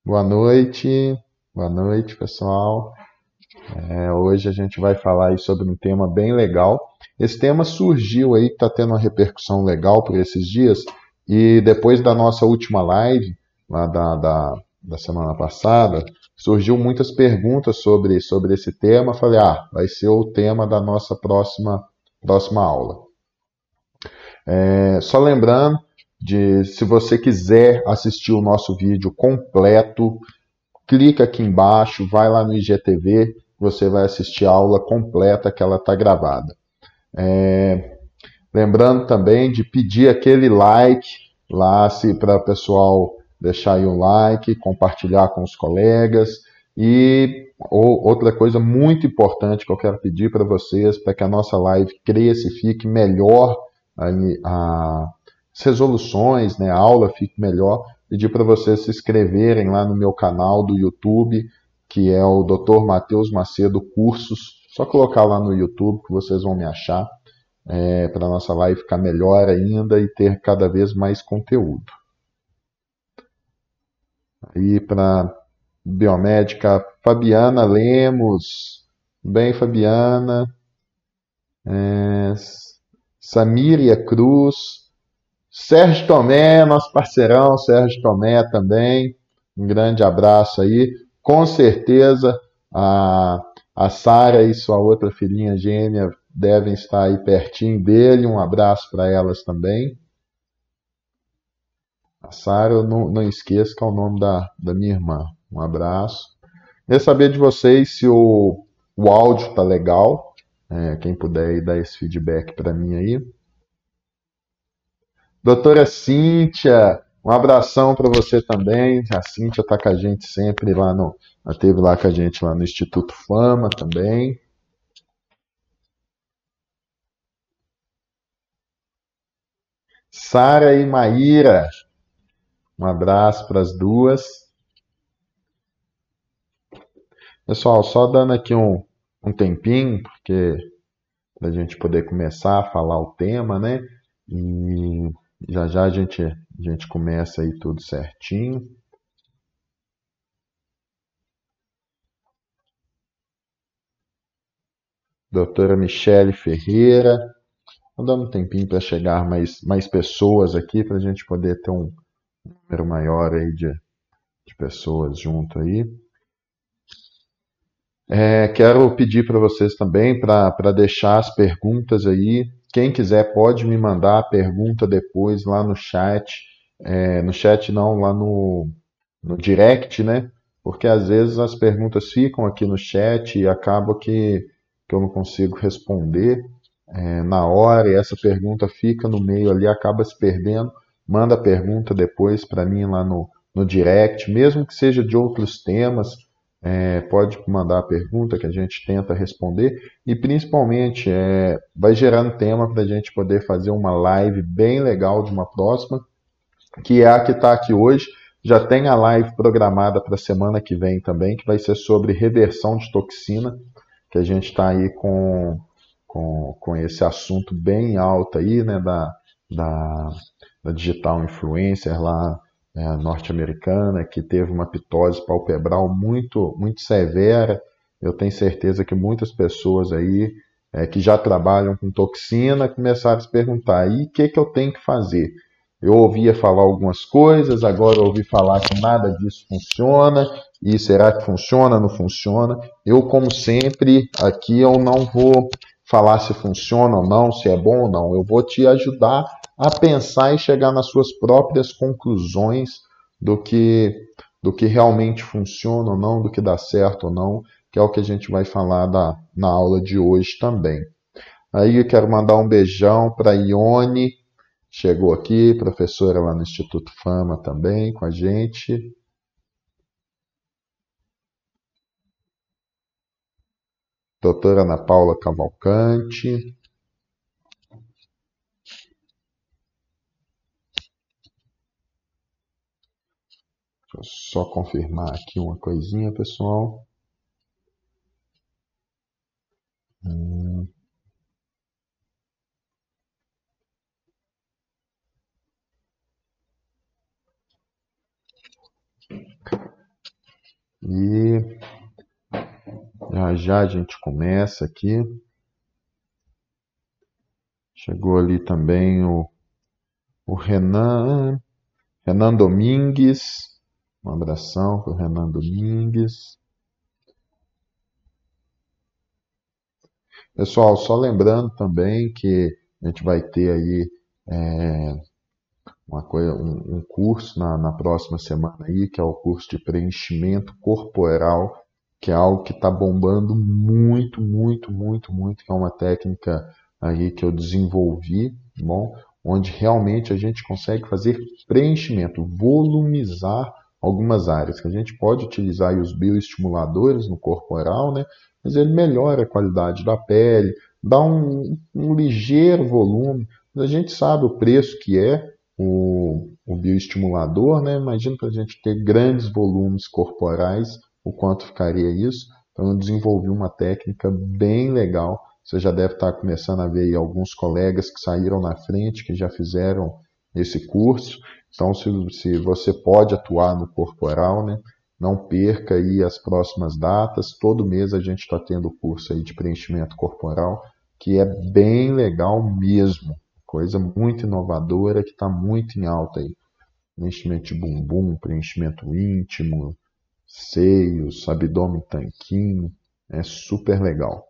Boa noite, pessoal. Hoje a gente vai falar aí sobre um tema bem legal. Esse tema surgiu aí, está tendo uma repercussão legal por esses dias, e depois da nossa última live, lá da semana passada, surgiu muitas perguntas sobre esse tema. Falei, vai ser o tema da nossa próxima aula. Só lembrando de, se você quiser assistir o nosso vídeo completo, clica aqui embaixo, vai lá no IGTV, você vai assistir a aula completa que ela está gravada. Lembrando também de pedir aquele like lá, se para o pessoal deixar aí um like, compartilhar com os colegas. E outra coisa muito importante que eu quero pedir para vocês, para que a nossa live cresça e fique melhor, as resoluções, né, a aula fique melhor, pedir para vocês se inscreverem lá no meu canal do YouTube, que é o Dr. Matheus Macedo Cursos. Só colocar lá no YouTube que vocês vão me achar, para a nossa live ficar melhor ainda e ter cada vez mais conteúdo. Aí para biomédica Fabiana Lemos, bem Fabiana, Samíria Cruz, Sérgio Tomé, nosso parceirão, Sérgio Tomé também, um grande abraço aí. Com certeza a Sara e sua outra filhinha gêmea devem estar aí pertinho dele, um abraço para elas também. A Sara, eu não esqueço que é o nome da minha irmã. Um abraço. Queria saber de vocês se o áudio tá legal. Quem puder aí dar esse feedback para mim aí. Doutora Cíntia, um abração para você também. A Cíntia está com a gente sempre lá ela esteve lá com a gente lá no Instituto Fama também. Sara e Maíra, um abraço para as duas. Pessoal, só dando aqui um tempinho, porque para a gente poder começar a falar o tema, né? E já já a gente começa aí tudo certinho. Doutora Michele Ferreira, vou dar um tempinho para chegar mais pessoas aqui, para a gente poder ter um número maior aí de pessoas junto aí. Quero pedir para vocês também para deixar as perguntas aí. Quem quiser pode me mandar a pergunta depois lá no chat. No chat não, lá no direct, né? Porque às vezes as perguntas ficam aqui no chat e acaba que eu não consigo responder na hora e essa pergunta fica no meio ali, acaba se perdendo. Manda a pergunta depois para mim lá no direct, mesmo que seja de outros temas. Pode mandar a pergunta que a gente tenta responder e principalmente vai gerando tema para a gente poder fazer uma live bem legal de uma próxima, que é a que está aqui hoje. Já tem a live programada para a semana que vem também, que vai ser sobre reversão de toxina, que a gente está aí com esse assunto bem alto aí, né, da, da digital influencer lá norte-americana, que teve uma pitose palpebral muito severa. Eu tenho certeza que muitas pessoas aí que já trabalham com toxina começaram a se perguntar, e o que eu tenho que fazer? Eu ouvia falar algumas coisas, agora eu ouvi falar que nada disso funciona, e será que funciona, não funciona? Eu, como sempre, aqui eu não vou falar se funciona ou não, se é bom ou não. Eu vou te ajudar a pensar e chegar nas suas próprias conclusões do que, do que realmente funciona ou não, do que dá certo ou não, que é o que a gente vai falar na aula de hoje também. Aí eu quero mandar um beijão para Ione, chegou aqui, professora lá no Instituto Fama também com a gente. Doutora Ana Paula Cavalcante. Deixa eu só confirmar aqui uma coisinha, pessoal. E já já a gente começa aqui. Chegou ali também o Renan Domingues. Um abração para o Renan Domingues. Pessoal, só lembrando também que a gente vai ter aí um curso na próxima semana aí, que é o curso de preenchimento corporal, que é algo que está bombando muito, muito, muito, muito, que é uma técnica aí que eu desenvolvi, bom, onde realmente a gente consegue fazer preenchimento, volumizar algumas áreas, que a gente pode utilizar aí os bioestimuladores no corporal, né? Mas ele melhora a qualidade da pele, dá um ligeiro volume, mas a gente sabe o preço que é o bioestimulador, né? Imagina para a gente ter grandes volumes corporais, o quanto ficaria isso. Então eu desenvolvi uma técnica bem legal. Você já deve estar começando a ver aí alguns colegas que saíram na frente, que já fizeram esse curso. Então, se você pode atuar no corporal, né? Não perca aí as próximas datas. Todo mês a gente está tendo curso aí de preenchimento corporal, que é bem legal mesmo. Coisa muito inovadora que está muito em alta aí. Preenchimento de bumbum, preenchimento íntimo, seios, abdômen tanquinho. É super legal.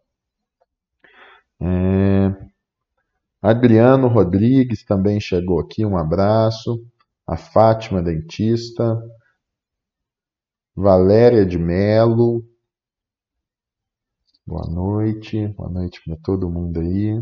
Adriano Rodrigues também chegou aqui, um abraço. A Fátima Dentista. Valéria de Melo. Boa noite para todo mundo aí.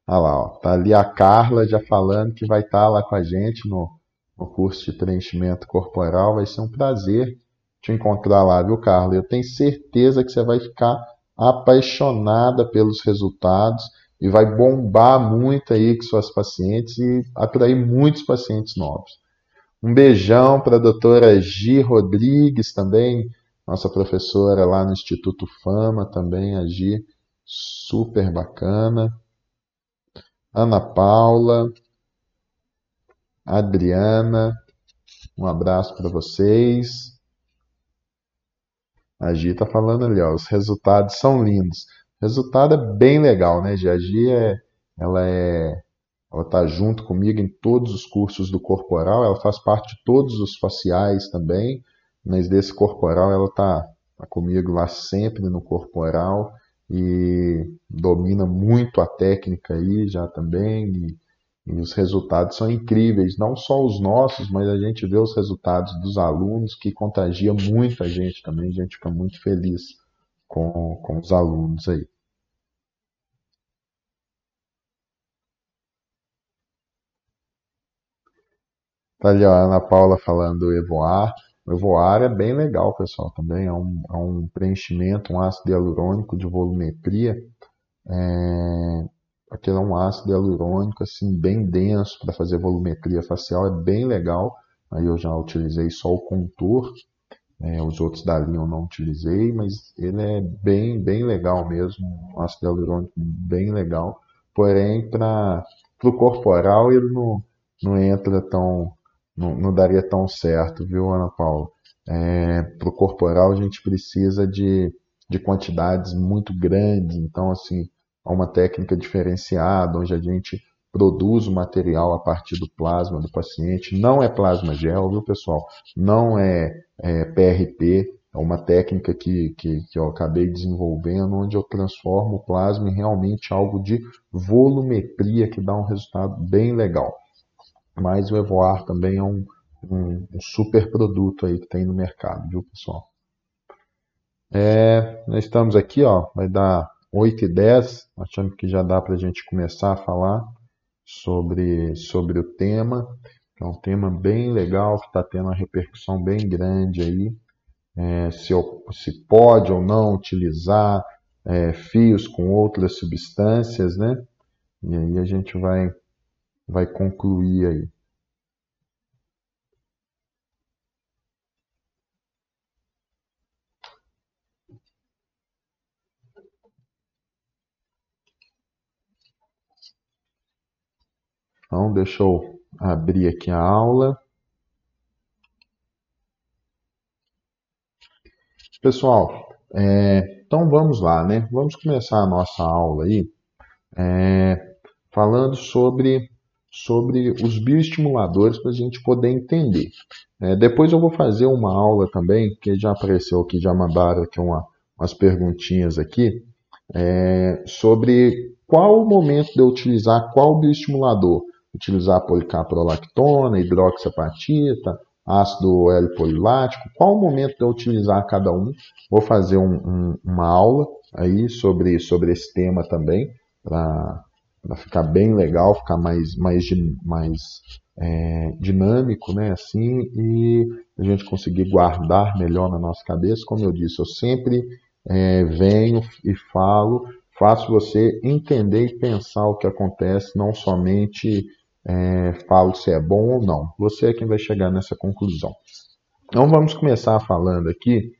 Olha lá, ó, tá ali a Carla já falando que vai estar lá com a gente no curso de preenchimento corporal. Vai ser um prazer te encontrar lá, viu, Carla? Eu tenho certeza que você vai ficar apaixonada pelos resultados e vai bombar muito aí com suas pacientes e atrair muitos pacientes novos. Um beijão para a doutora Gi Rodrigues também, nossa professora lá no Instituto Fama também, a Gi, super bacana. Ana Paula, Adriana, um abraço para vocês. A Gi está falando ali, ó, os resultados são lindos. O resultado é bem legal, né, Gi? Ela é, ela está junto comigo em todos os cursos do corporal. Ela faz parte de todos os faciais também, mas desse corporal ela tá comigo lá sempre no corporal e domina muito a técnica aí já também. E os resultados são incríveis, não só os nossos, mas a gente vê os resultados dos alunos, que contagia muito a gente também, a gente fica muito feliz com os alunos aí. Tá ali ó, a Ana Paula falando do Evoar. O Evoar é bem legal, pessoal, também é um preenchimento, um ácido hialurônico de volumetria. Aquele é um ácido hialurônico assim bem denso para fazer volumetria facial, é bem legal. Aí eu já utilizei só o contorno. Os outros da linha eu não utilizei, mas ele é bem, bem legal mesmo, um ácido hialurônico bem legal. Porém, para o corporal ele não entra tão, não daria tão certo, viu, Ana Paula? Para o corporal a gente precisa de quantidades muito grandes, então assim, é uma técnica diferenciada, onde a gente produz o material a partir do plasma do paciente. Não é plasma gel, viu, pessoal? Não é PRP, é uma técnica que eu acabei desenvolvendo, onde eu transformo o plasma em realmente algo de volumetria, que dá um resultado bem legal. Mas o Evoar também é um super produto aí que tem no mercado, viu, pessoal? Nós estamos aqui, ó, vai dar 8h10, achando que já dá para a gente começar a falar sobre o tema. É um tema bem legal que está tendo uma repercussão bem grande aí. Se pode ou não utilizar fios com outras substâncias, né? E aí a gente vai concluir aí. Então, deixa eu abrir aqui a aula. Pessoal, então vamos lá, né? Vamos começar a nossa aula aí falando sobre os bioestimuladores para a gente poder entender. Depois eu vou fazer uma aula também, que já apareceu aqui, já mandaram aqui umas perguntinhas aqui, sobre qual o momento de eu utilizar qual bioestimulador. Utilizar policaprolactona, hidroxiapatita, ácido L-polilático, qual o momento de eu utilizar cada um. Vou fazer uma aula aí sobre esse tema também, para ficar bem legal, ficar mais dinâmico, né? Assim, e a gente conseguir guardar melhor na nossa cabeça. Como eu disse, eu sempre venho e faço você entender e pensar o que acontece, não somente falo se é bom ou não. Você é quem vai chegar nessa conclusão. Então vamos começar falando aqui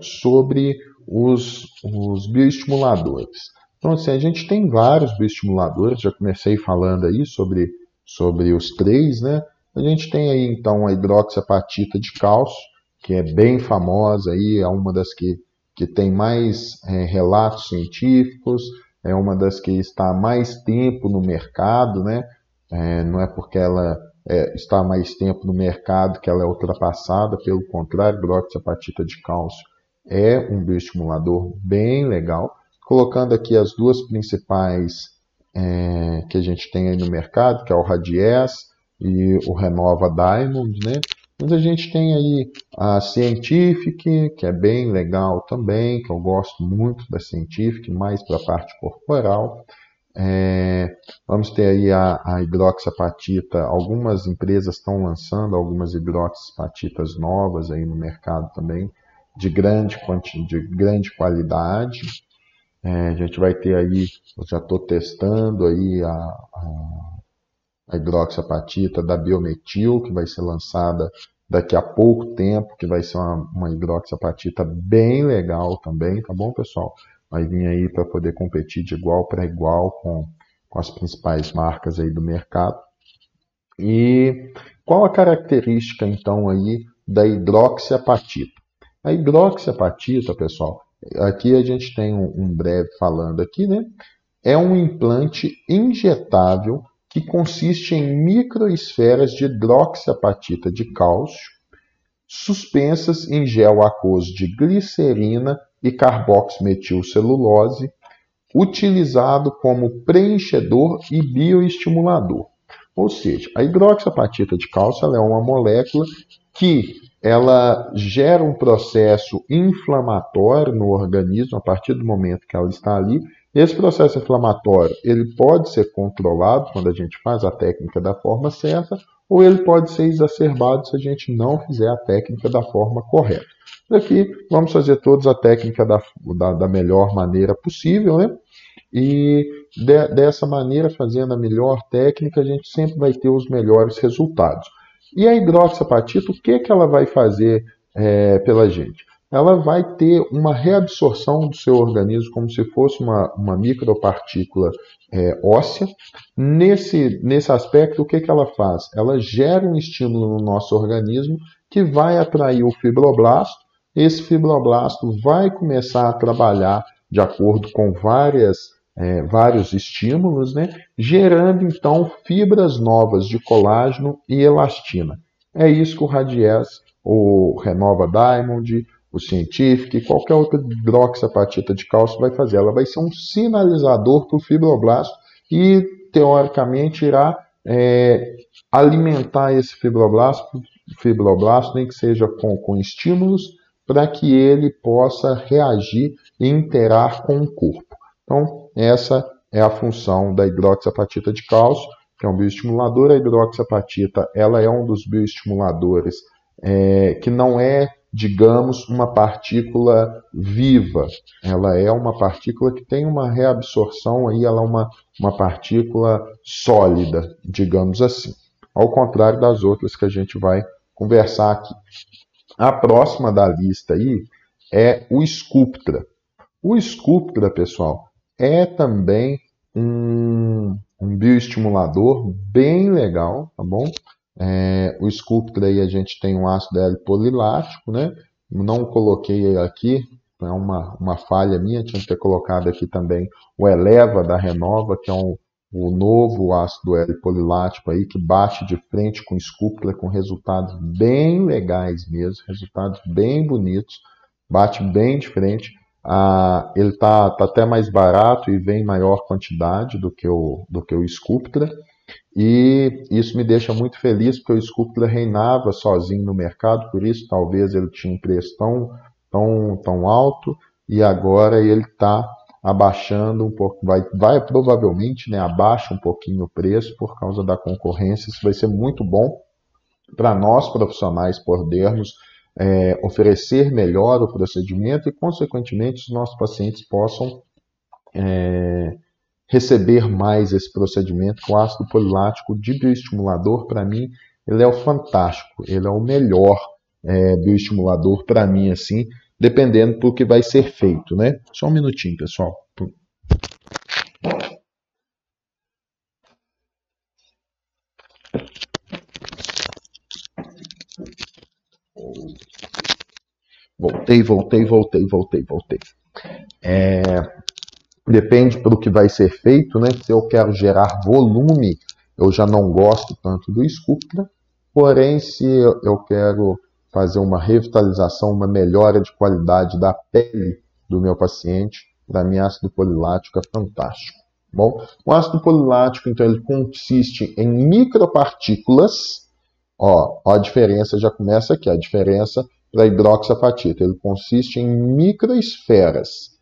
sobre os bioestimuladores. Então, assim, a gente tem vários bioestimuladores, já comecei falando aí sobre os três, né? A gente tem aí, então, a hidroxiapatita de cálcio, que é bem famosa aí, é uma das que tem mais relatos científicos, é uma das que está há mais tempo no mercado, né? Não é porque ela está há mais tempo no mercado que ela é ultrapassada, pelo contrário, a hidroxiapatita de cálcio é um bioestimulador bem legal. Colocando aqui as duas principais que a gente tem aí no mercado, que é o Radies e o Renova Diamond, né? Mas a gente tem aí a Scientific, que é bem legal também, que eu gosto muito da Scientific, mais para a parte corporal. Vamos ter aí a hidroxiapatita, algumas empresas estão lançando algumas hidroxiapatitas novas aí no mercado também, de grande qualidade. A gente vai ter aí, eu já estou testando aí a hidroxiapatita da Biometil, que vai ser lançada daqui a pouco tempo, que vai ser uma hidroxiapatita bem legal também, tá bom, pessoal? Vai vir aí para poder competir de igual para igual com as principais marcas aí do mercado. E qual a característica, então, aí da hidroxiapatita? A hidroxiapatita, pessoal, aqui a gente tem um breve falando aqui, né? É um implante injetável que consiste em microesferas de hidroxiapatita de cálcio suspensas em gel aquoso de glicerina e carboximetilcelulose, utilizado como preenchedor e bioestimulador. Ou seja, a hidroxiapatita de cálcio ela é uma molécula que ela gera um processo inflamatório no organismo a partir do momento que ela está ali. Esse processo inflamatório ele pode ser controlado quando a gente faz a técnica da forma certa, ou ele pode ser exacerbado se a gente não fizer a técnica da forma correta. Aqui vamos fazer todos a técnica da melhor maneira possível, né? E dessa maneira, fazendo a melhor técnica, a gente sempre vai ter os melhores resultados. E a hidroxiapatita, o que ela vai fazer pela gente? Ela vai ter uma reabsorção do seu organismo como se fosse uma micropartícula óssea. Nesse aspecto, o que ela faz? Ela gera um estímulo no nosso organismo que vai atrair o fibroblasto. Esse fibroblasto vai começar a trabalhar de acordo com vários estímulos, né? Gerando então fibras novas de colágeno e elastina. É isso que o Radies, o Renova Diamond, o Scientific e qualquer outra hidroxiapatita de cálcio vai fazer. Ela vai ser um sinalizador para o fibroblasto e, teoricamente, irá alimentar esse fibroblasto, nem que seja com estímulos, para que ele possa reagir e interar com o corpo. Então, essa é a função da hidroxiapatita de cálcio, que é um bioestimulador. A hidroxiapatita ela é um dos bioestimuladores que não é, digamos, uma partícula viva. Ela é uma partícula que tem uma reabsorção, aí ela é uma partícula sólida, digamos assim. Ao contrário das outras que a gente vai conversar aqui. A próxima da lista aí é o Sculptra. O Sculptra, pessoal, é também um um bioestimulador bem legal, tá bom? O Sculptra aí a gente tem um ácido L-polilático, né? Não coloquei aqui, é uma falha minha, tinha que ter colocado aqui também o Eleva da Renova, que é o novo ácido L-polilático aí, que bate de frente com o Sculptra com resultados bem legais mesmo, resultados bem bonitos, bate bem de frente. Ele tá até mais barato e vem em maior quantidade do que o Sculptra. E isso me deixa muito feliz, porque o Sculptra reinava sozinho no mercado, por isso talvez ele tinha um preço tão alto, e agora ele está abaixando um pouco, vai provavelmente, né, abaixa um pouquinho o preço por causa da concorrência. Isso vai ser muito bom para nós profissionais podermos oferecer melhor o procedimento e, consequentemente, os nossos pacientes possam receber mais esse procedimento. O ácido polilático de bioestimulador, para mim, ele é o fantástico, ele é o melhor bioestimulador para mim, assim, dependendo do que vai ser feito, né? Só um minutinho, pessoal. Voltei. Depende do que vai ser feito, né? Se eu quero gerar volume, eu já não gosto tanto do Sculptra. Porém, se eu quero fazer uma revitalização, uma melhora de qualidade da pele do meu paciente, para mim, ácido polilático é fantástico. Bom, o ácido polilático, então, ele consiste em micropartículas. Ó, a diferença já começa aqui, a diferença para hidroxiapatita. Ele consiste em microesferas.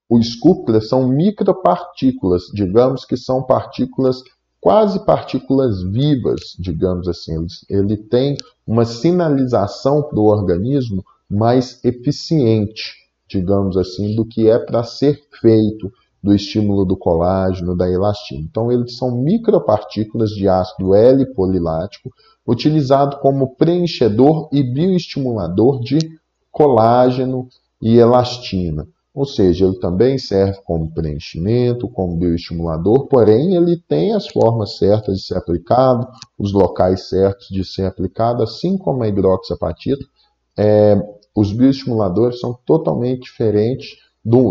O Sculptra são micropartículas, digamos que são partículas, quase partículas vivas, digamos assim. Ele tem uma sinalização para o organismo mais eficiente, digamos assim, do que é para ser feito do estímulo do colágeno, da elastina. Então, eles são micropartículas de ácido L-polilático, utilizado como preenchedor e bioestimulador de colágeno e elastina. Ou seja, ele também serve como preenchimento, como bioestimulador, porém ele tem as formas certas de ser aplicado, os locais certos de ser aplicado, assim como a hidroxiapatita. Os bioestimuladores são totalmente diferentes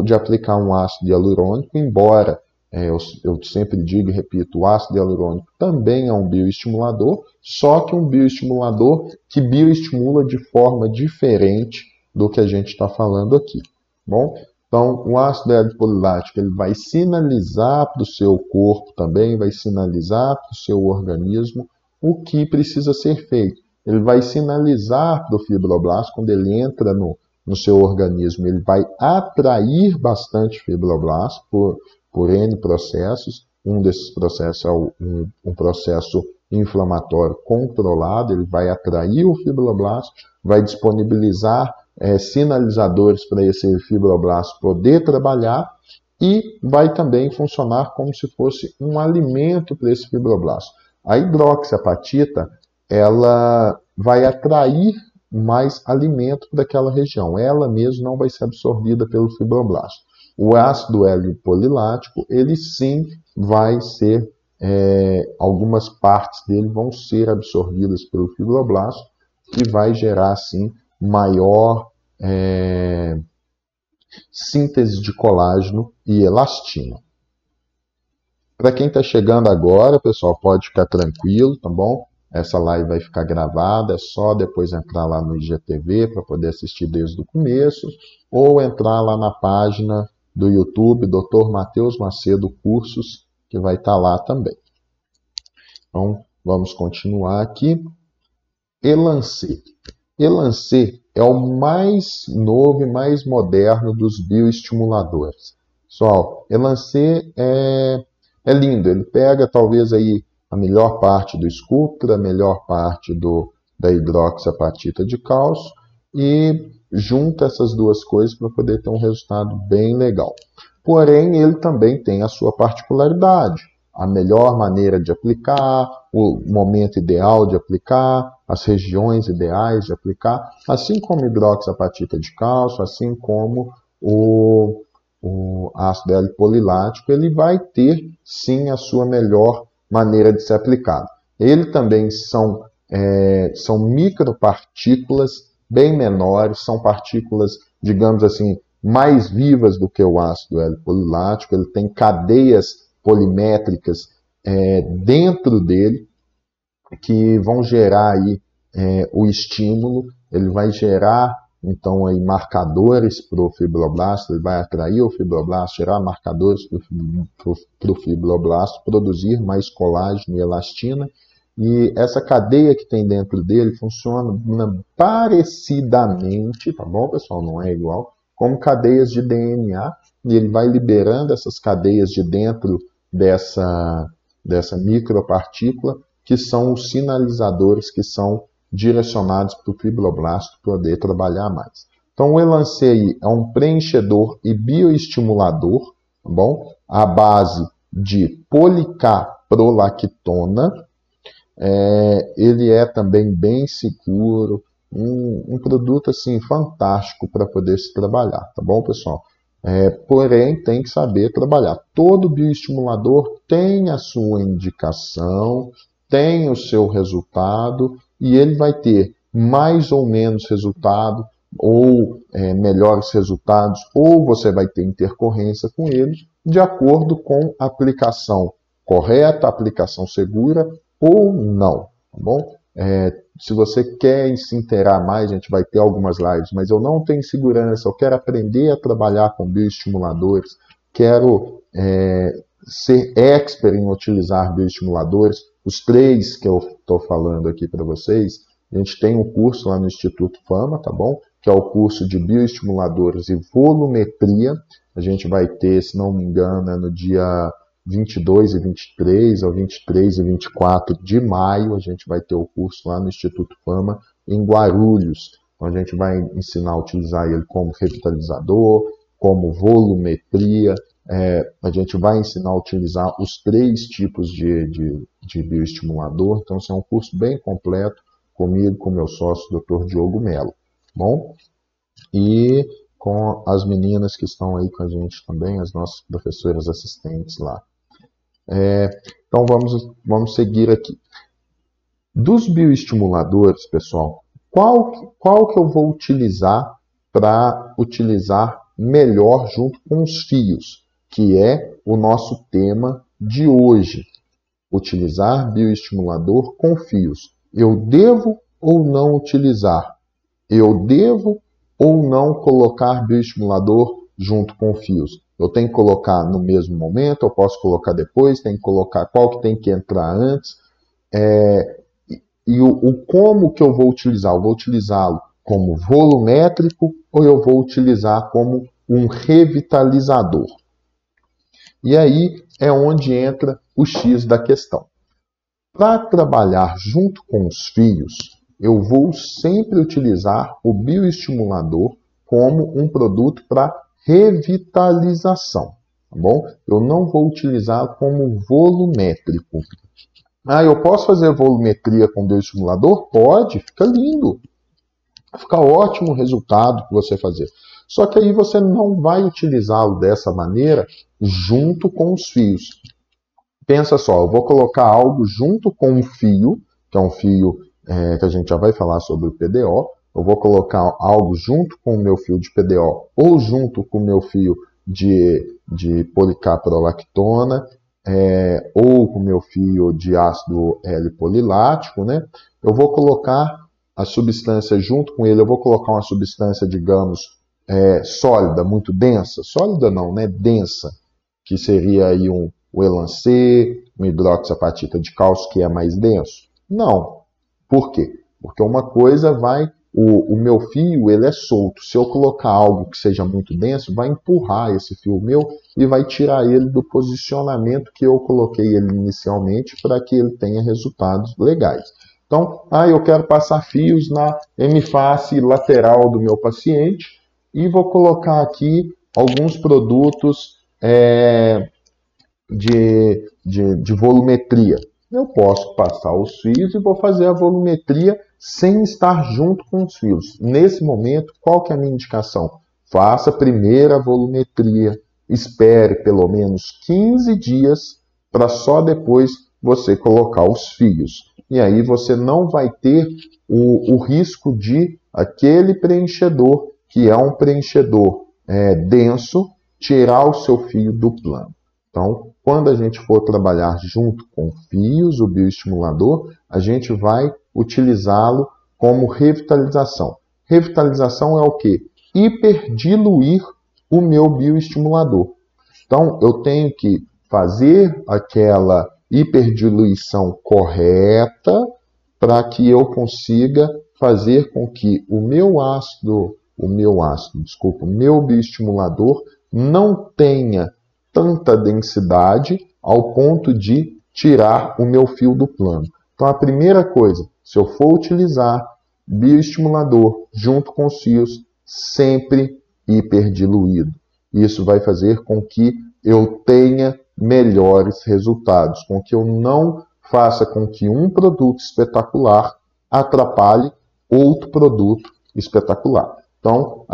de aplicar um ácido hialurônico, embora eu sempre digo e repito, o ácido hialurônico também é um bioestimulador, só que um bioestimulador que bioestimula de forma diferente do que a gente está falando aqui. Bom, então o ácido L-polilático ele vai sinalizar para o seu corpo também, vai sinalizar para o seu organismo o que precisa ser feito. Ele vai sinalizar para o fibroblasto, quando ele entra no seu organismo, ele vai atrair bastante fibroblasto por N processos. Um desses processos é um processo inflamatório controlado, ele vai atrair o fibroblasto, vai disponibilizar sinalizadores para esse fibroblasto poder trabalhar e vai também funcionar como se fosse um alimento para esse fibroblasto. A hidroxiapatita, ela vai atrair mais alimento para aquela região. Ela mesma não vai ser absorvida pelo fibroblasto. O ácido L-polilático, ele sim vai ser, algumas partes dele vão ser absorvidas pelo fibroblasto e vai gerar, sim, maior síntese de colágeno e elastina. Para quem está chegando agora, pessoal, pode ficar tranquilo, tá bom? Essa live vai ficar gravada, é só depois entrar lá no IGTV para poder assistir desde o começo, ou entrar lá na página do YouTube, Dr. Matheus Macedo Cursos, que vai estar lá também. Então, vamos continuar aqui. Elancê. Elancê é o mais novo e mais moderno dos bioestimuladores. Pessoal, Elancê é lindo, ele pega talvez aí a melhor parte do Sculptra, a melhor parte da hidroxiapatita de cálcio e junta essas duas coisas para poder ter um resultado bem legal. Porém, ele também tem a sua particularidade. A melhor maneira de aplicar, o momento ideal de aplicar, as regiões ideais de aplicar, assim como a hidroxiapatita de cálcio, assim como o ácido L-polilático, ele vai ter sim a sua melhor maneira de ser aplicado. Ele também são micropartículas bem menores, são partículas, digamos assim, mais vivas do que o ácido L-polilático, ele tem cadeias polimétricas dentro dele, que vão gerar aí, o estímulo, ele vai gerar então aí marcadores para o fibroblasto, ele vai atrair o fibroblasto, gerar marcadores para o fibroblasto, produzir mais colágeno e elastina, e essa cadeia que tem dentro dele funciona parecidamente, tá bom, pessoal? Não é igual, como cadeias de DNA, e ele vai liberando essas cadeias de dentro dessa micropartícula, que são os sinalizadores que são direcionados para o fibroblasto poder trabalhar mais. Então, o Elancei é um preenchedor e bioestimulador, tá bom? À base de policaprolactona. Ele é também bem seguro, um produto assim fantástico para poder se trabalhar, tá bom, pessoal? Porém, tem que saber trabalhar. Todo bioestimulador tem a sua indicação, tem o seu resultado, e ele vai ter mais ou menos resultado, ou melhores resultados, ou você vai ter intercorrência com ele, de acordo com a aplicação correta, a aplicação segura, ou não, tá bom? Se você quer se inteirar mais, a gente vai ter algumas lives, mas eu não tenho segurança, eu quero aprender a trabalhar com bioestimuladores, quero ser expert em utilizar bioestimuladores. Os 3 que eu estou falando aqui para vocês, a gente tem um curso lá no Instituto Fama, tá bom? Que é o curso de bioestimuladores e volumetria. A gente vai ter, se não me engano, no dia 22 e 23, ou 23 e 24 de maio, a gente vai ter o curso lá no Instituto Fama, em Guarulhos. Então, a gente vai ensinar a utilizar ele como revitalizador, como volumetria. A gente vai ensinar a utilizar os 3 tipos de bioestimulador. Então, esse é um curso bem completo comigo, com meu sócio, Dr. Diogo Melo. Bom? E com as meninas que estão aí com a gente também, as nossas professoras assistentes lá. Então, vamos seguir aqui. Dos bioestimuladores, pessoal, qual que eu vou utilizar para utilizar melhor junto com os fios, que é o nosso tema de hoje. Utilizar bioestimulador com fios. Eu devo ou não utilizar? Eu devo ou não colocar bioestimulador junto com fios? Eu tenho que colocar no mesmo momento, eu posso colocar depois, tem que colocar qual que tem que entrar antes. E como que eu vou utilizar? Eu vou utilizá-lo como volumétrico ou eu vou utilizar como um revitalizador? E aí é onde entra o X da questão. Para trabalhar junto com os fios, eu vou sempre utilizar o bioestimulador como um produto para revitalização, tá bom? Eu não vou utilizar como volumétrico. Eu posso fazer volumetria com bioestimulador? Pode, fica lindo. Fica ótimo o resultado que você fazer. Só que aí você não vai utilizá-lo dessa maneira junto com os fios. Pensa só, eu vou colocar algo junto com um fio, que é um fio que a gente já vai falar sobre o PDO. Eu vou colocar algo junto com o meu fio de PDO ou junto com o meu fio de policaprolactona ou com o meu fio de ácido L-polilático, né? Eu vou colocar a substância junto com ele, eu vou colocar uma substância, digamos, sólida, muito densa. Sólida não, né? Densa, que seria aí o Elancê, um hidroxiapatita de cálcio que é mais denso? Não. Por quê? Porque uma coisa vai... O meu fio, ele é solto. Se eu colocar algo que seja muito denso, vai empurrar esse fio meu e vai tirar ele do posicionamento que eu coloquei ele inicialmente para que ele tenha resultados legais. Então, eu quero passar fios na hemiface lateral do meu paciente e vou colocar aqui alguns produtos de volumetria. Eu posso passar os fios e vou fazer a volumetria sem estar junto com os fios. Nesse momento, qual que é a minha indicação? Faça primeiro a volumetria, espere pelo menos 15 dias para só depois você colocar os fios. E aí você não vai ter o risco de aquele preenchedor, que é um preenchedor denso, tirar o seu fio do plano. Então, quando a gente for trabalhar junto com fios, o bioestimulador, a gente vai utilizá-lo como revitalização. Revitalização é o quê? Hiperdiluir o meu bioestimulador. Então, eu tenho que fazer aquela hiperdiluição correta para que eu consiga fazer com que o meu bioestimulador não tenha tanta densidade ao ponto de tirar o meu fio do plano. Então, a primeira coisa, se eu for utilizar bioestimulador junto com os fios, sempre hiperdiluído. Isso vai fazer com que eu tenha melhores resultados, com que eu não faça com que um produto espetacular atrapalhe outro produto espetacular. Então,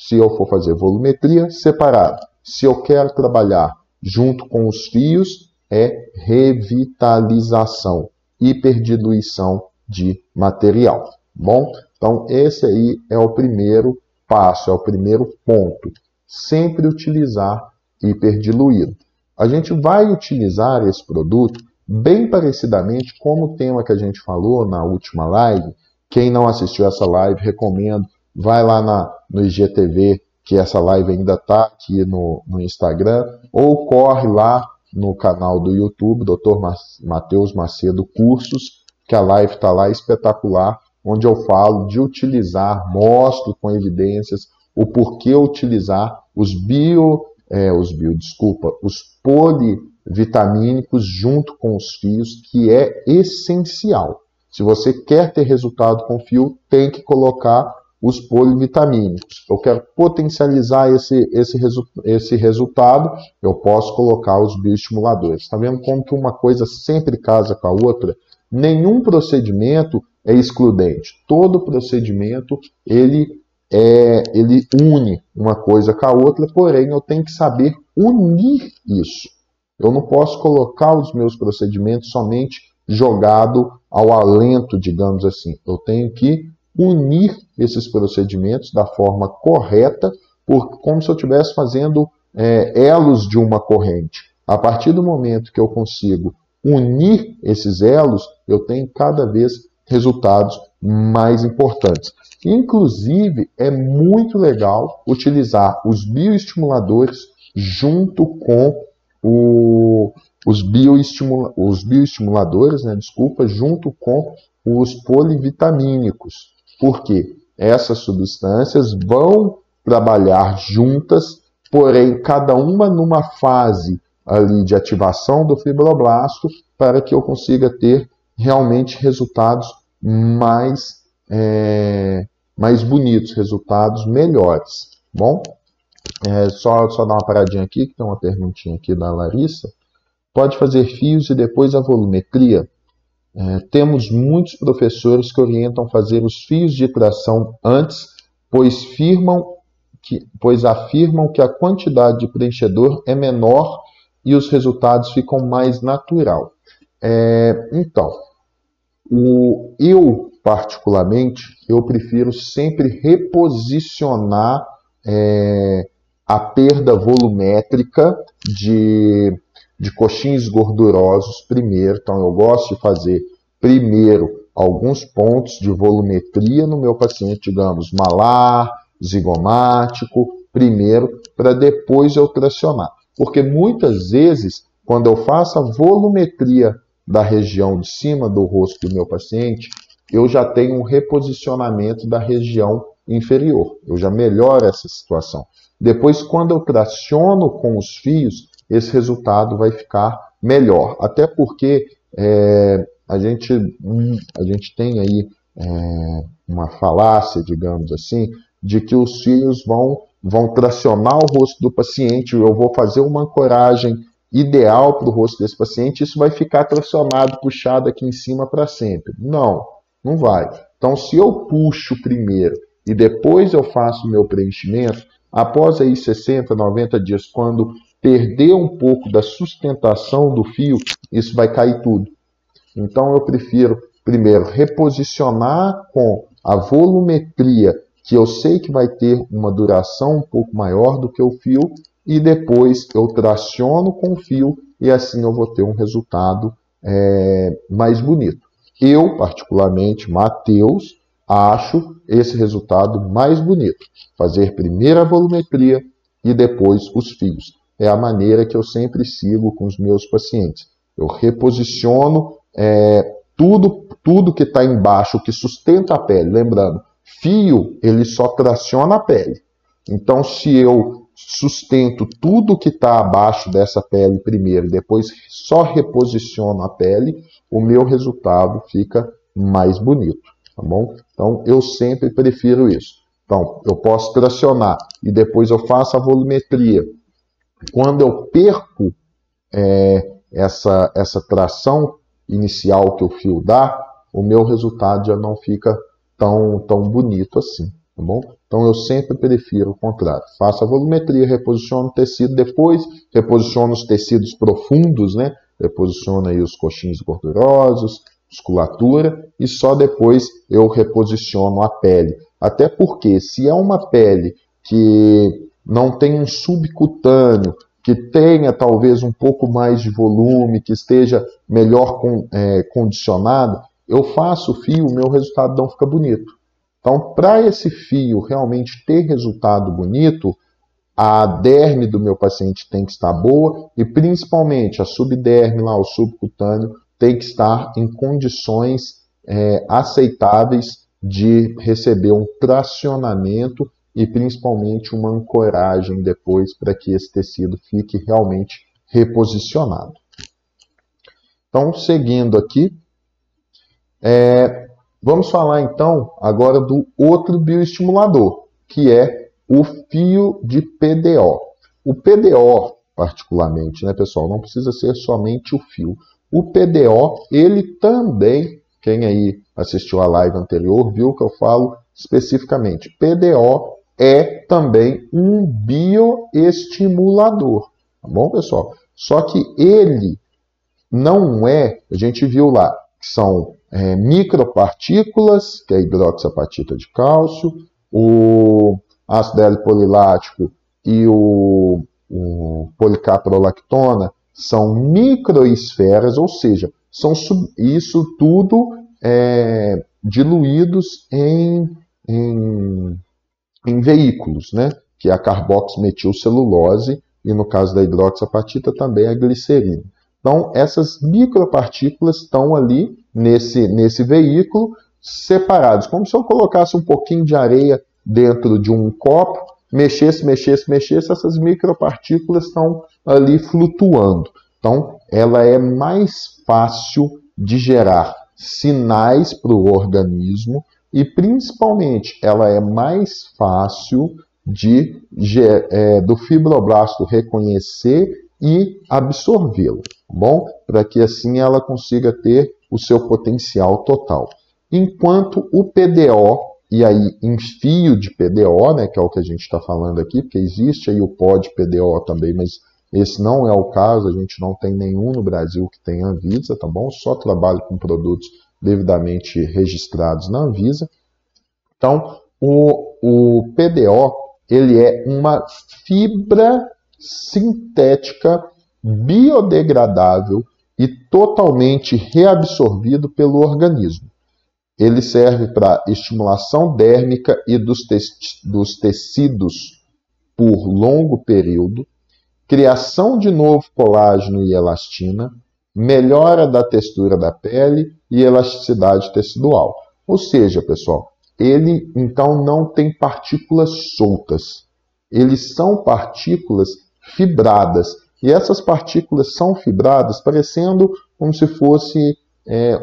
se eu for fazer volumetria, separado. Se eu quero trabalhar junto com os fios, é revitalização, hiperdiluição de material. Bom, então esse aí é o primeiro passo, é o primeiro ponto. Sempre utilizar hiperdiluído. A gente vai utilizar esse produto bem parecidamente como o tema que a gente falou na última live. Quem não assistiu essa live, recomendo, vai lá no IGTV, que essa live ainda está aqui no Instagram, ou corre lá no canal do YouTube, Dr. Matheus Macedo Cursos, que a live está lá espetacular, onde eu falo de utilizar, mostro com evidências o porquê utilizar os polivitamínicos junto com os fios, que é essencial. Se você quer ter resultado com fio, tem que colocar os polivitamínicos. Eu quero potencializar esse resultado, eu posso colocar os bioestimuladores. Está vendo como que uma coisa sempre casa com a outra? Nenhum procedimento é excludente. Todo procedimento, ele une uma coisa com a outra, porém eu tenho que saber unir isso. Eu não posso colocar os meus procedimentos somente jogado ao alento, digamos assim. Eu tenho que unir esses procedimentos da forma correta, como se eu estivesse fazendo elos de uma corrente. A partir do momento que eu consigo unir esses elos, eu tenho cada vez resultados mais importantes. Inclusive, é muito legal utilizar os bioestimuladores junto com os bioestimuladores, junto com os polivitamínicos. Porque essas substâncias vão trabalhar juntas, porém cada uma numa fase ali de ativação do fibroblasto, para que eu consiga ter realmente resultados mais bonitos, resultados melhores. Bom, só dar uma paradinha aqui, que tem uma perguntinha aqui da Larissa. Pode fazer fios e depois a volumetria? Temos muitos professores que orientam fazer os fios de tração antes, pois afirmam que a quantidade de preenchedor é menor e os resultados ficam mais natural. Então, eu particularmente, eu prefiro sempre reposicionar a perda volumétrica de coxins gordurosos primeiro. Então, eu gosto de fazer primeiro alguns pontos de volumetria no meu paciente, digamos, malar, zigomático, primeiro, para depois eu tracionar. Porque muitas vezes, quando eu faço a volumetria da região de cima do rosto do meu paciente, eu já tenho um reposicionamento da região inferior. Eu já melhoro essa situação. Depois, quando eu traciono com os fios, esse resultado vai ficar melhor. Até porque a gente tem aí uma falácia, digamos assim, de que os fios vão tracionar o rosto do paciente. Eu vou fazer uma ancoragem ideal para o rosto desse paciente, isso vai ficar tracionado, puxado aqui em cima para sempre. Não vai. Então, se eu puxo primeiro e depois eu faço o meu preenchimento, Após aí 60, 90 dias, quando perder um pouco da sustentação do fio, isso vai cair tudo. Então eu prefiro primeiro reposicionar com a volumetria, que eu sei que vai ter uma duração um pouco maior do que o fio, e depois eu traciono com o fio e assim eu vou ter um resultado mais bonito. Eu, particularmente, Matheus, acho esse resultado mais bonito. Fazer primeiro a volumetria e depois os fios. É a maneira que eu sempre sigo com os meus pacientes. Eu reposiciono tudo que está embaixo, que sustenta a pele. Lembrando, fio, ele só traciona a pele. Então, se eu sustento tudo que está abaixo dessa pele primeiro, e depois só reposiciono a pele, o meu resultado fica mais bonito, tá bom? Então, eu sempre prefiro isso. Então, eu posso tracionar e depois eu faço a volumetria. Quando eu perco essa tração inicial que o fio dá, o meu resultado já não fica tão bonito assim, tá bom? Então eu sempre prefiro o contrário. Faço a volumetria, reposiciono o tecido, depois reposiciono os tecidos profundos, né? Reposiciono aí os coxins gordurosos, musculatura, e só depois eu reposiciono a pele. Até porque se é uma pele que não tem um subcutâneo, que tenha talvez um pouco mais de volume, que esteja melhor condicionado, eu faço o fio, o meu resultado não fica bonito. Então, para esse fio realmente ter resultado bonito, a derme do meu paciente tem que estar boa e principalmente a subderme, lá, o subcutâneo, tem que estar em condições aceitáveis de receber um tracionamento e principalmente uma ancoragem depois para que esse tecido fique realmente reposicionado. Então, seguindo aqui, vamos falar então agora do outro bioestimulador, que é o fio de PDO. O PDO, particularmente, né, pessoal, não precisa ser somente o fio. O PDO, ele também, quem aí assistiu a live anterior, viu que eu falo especificamente, PDO é também um bioestimulador, tá bom, pessoal? Só que ele não é, a gente viu lá, que são micropartículas, que é a hidroxiapatita de cálcio, o ácido L-polilático e o policaprolactona são microesferas, ou seja, são isso tudo diluídos em veículos, né? Que é a carboximetilcelulose e no caso da hidroxiapatita também a glicerina. Então, essas micropartículas estão ali nesse veículo separados, como se eu colocasse um pouquinho de areia dentro de um copo, mexesse, essas micropartículas estão ali flutuando. Então, ela é mais fácil de gerar sinais para o organismo e, principalmente, ela é mais fácil do fibroblasto reconhecer e absorvê-lo, tá bom? Para que assim ela consiga ter o seu potencial total. Enquanto o PDO, e aí em fio de PDO, né, que é o que a gente está falando aqui, porque existe aí o pó de PDO também, mas esse não é o caso, a gente não tem nenhum no Brasil que tenha Anvisa, tá bom? Só trabalho com produtos devidamente registrados na Anvisa. Então, o PDO, ele é uma fibra sintética biodegradável e totalmente reabsorvido pelo organismo. Ele serve para estimulação dérmica e dos tecidos por longo período, criação de novo colágeno e elastina, melhora da textura da pele e elasticidade tecidual. Ou seja, pessoal, ele então não tem partículas soltas. Eles são partículas fibradas. E essas partículas são fibradas parecendo como se fosse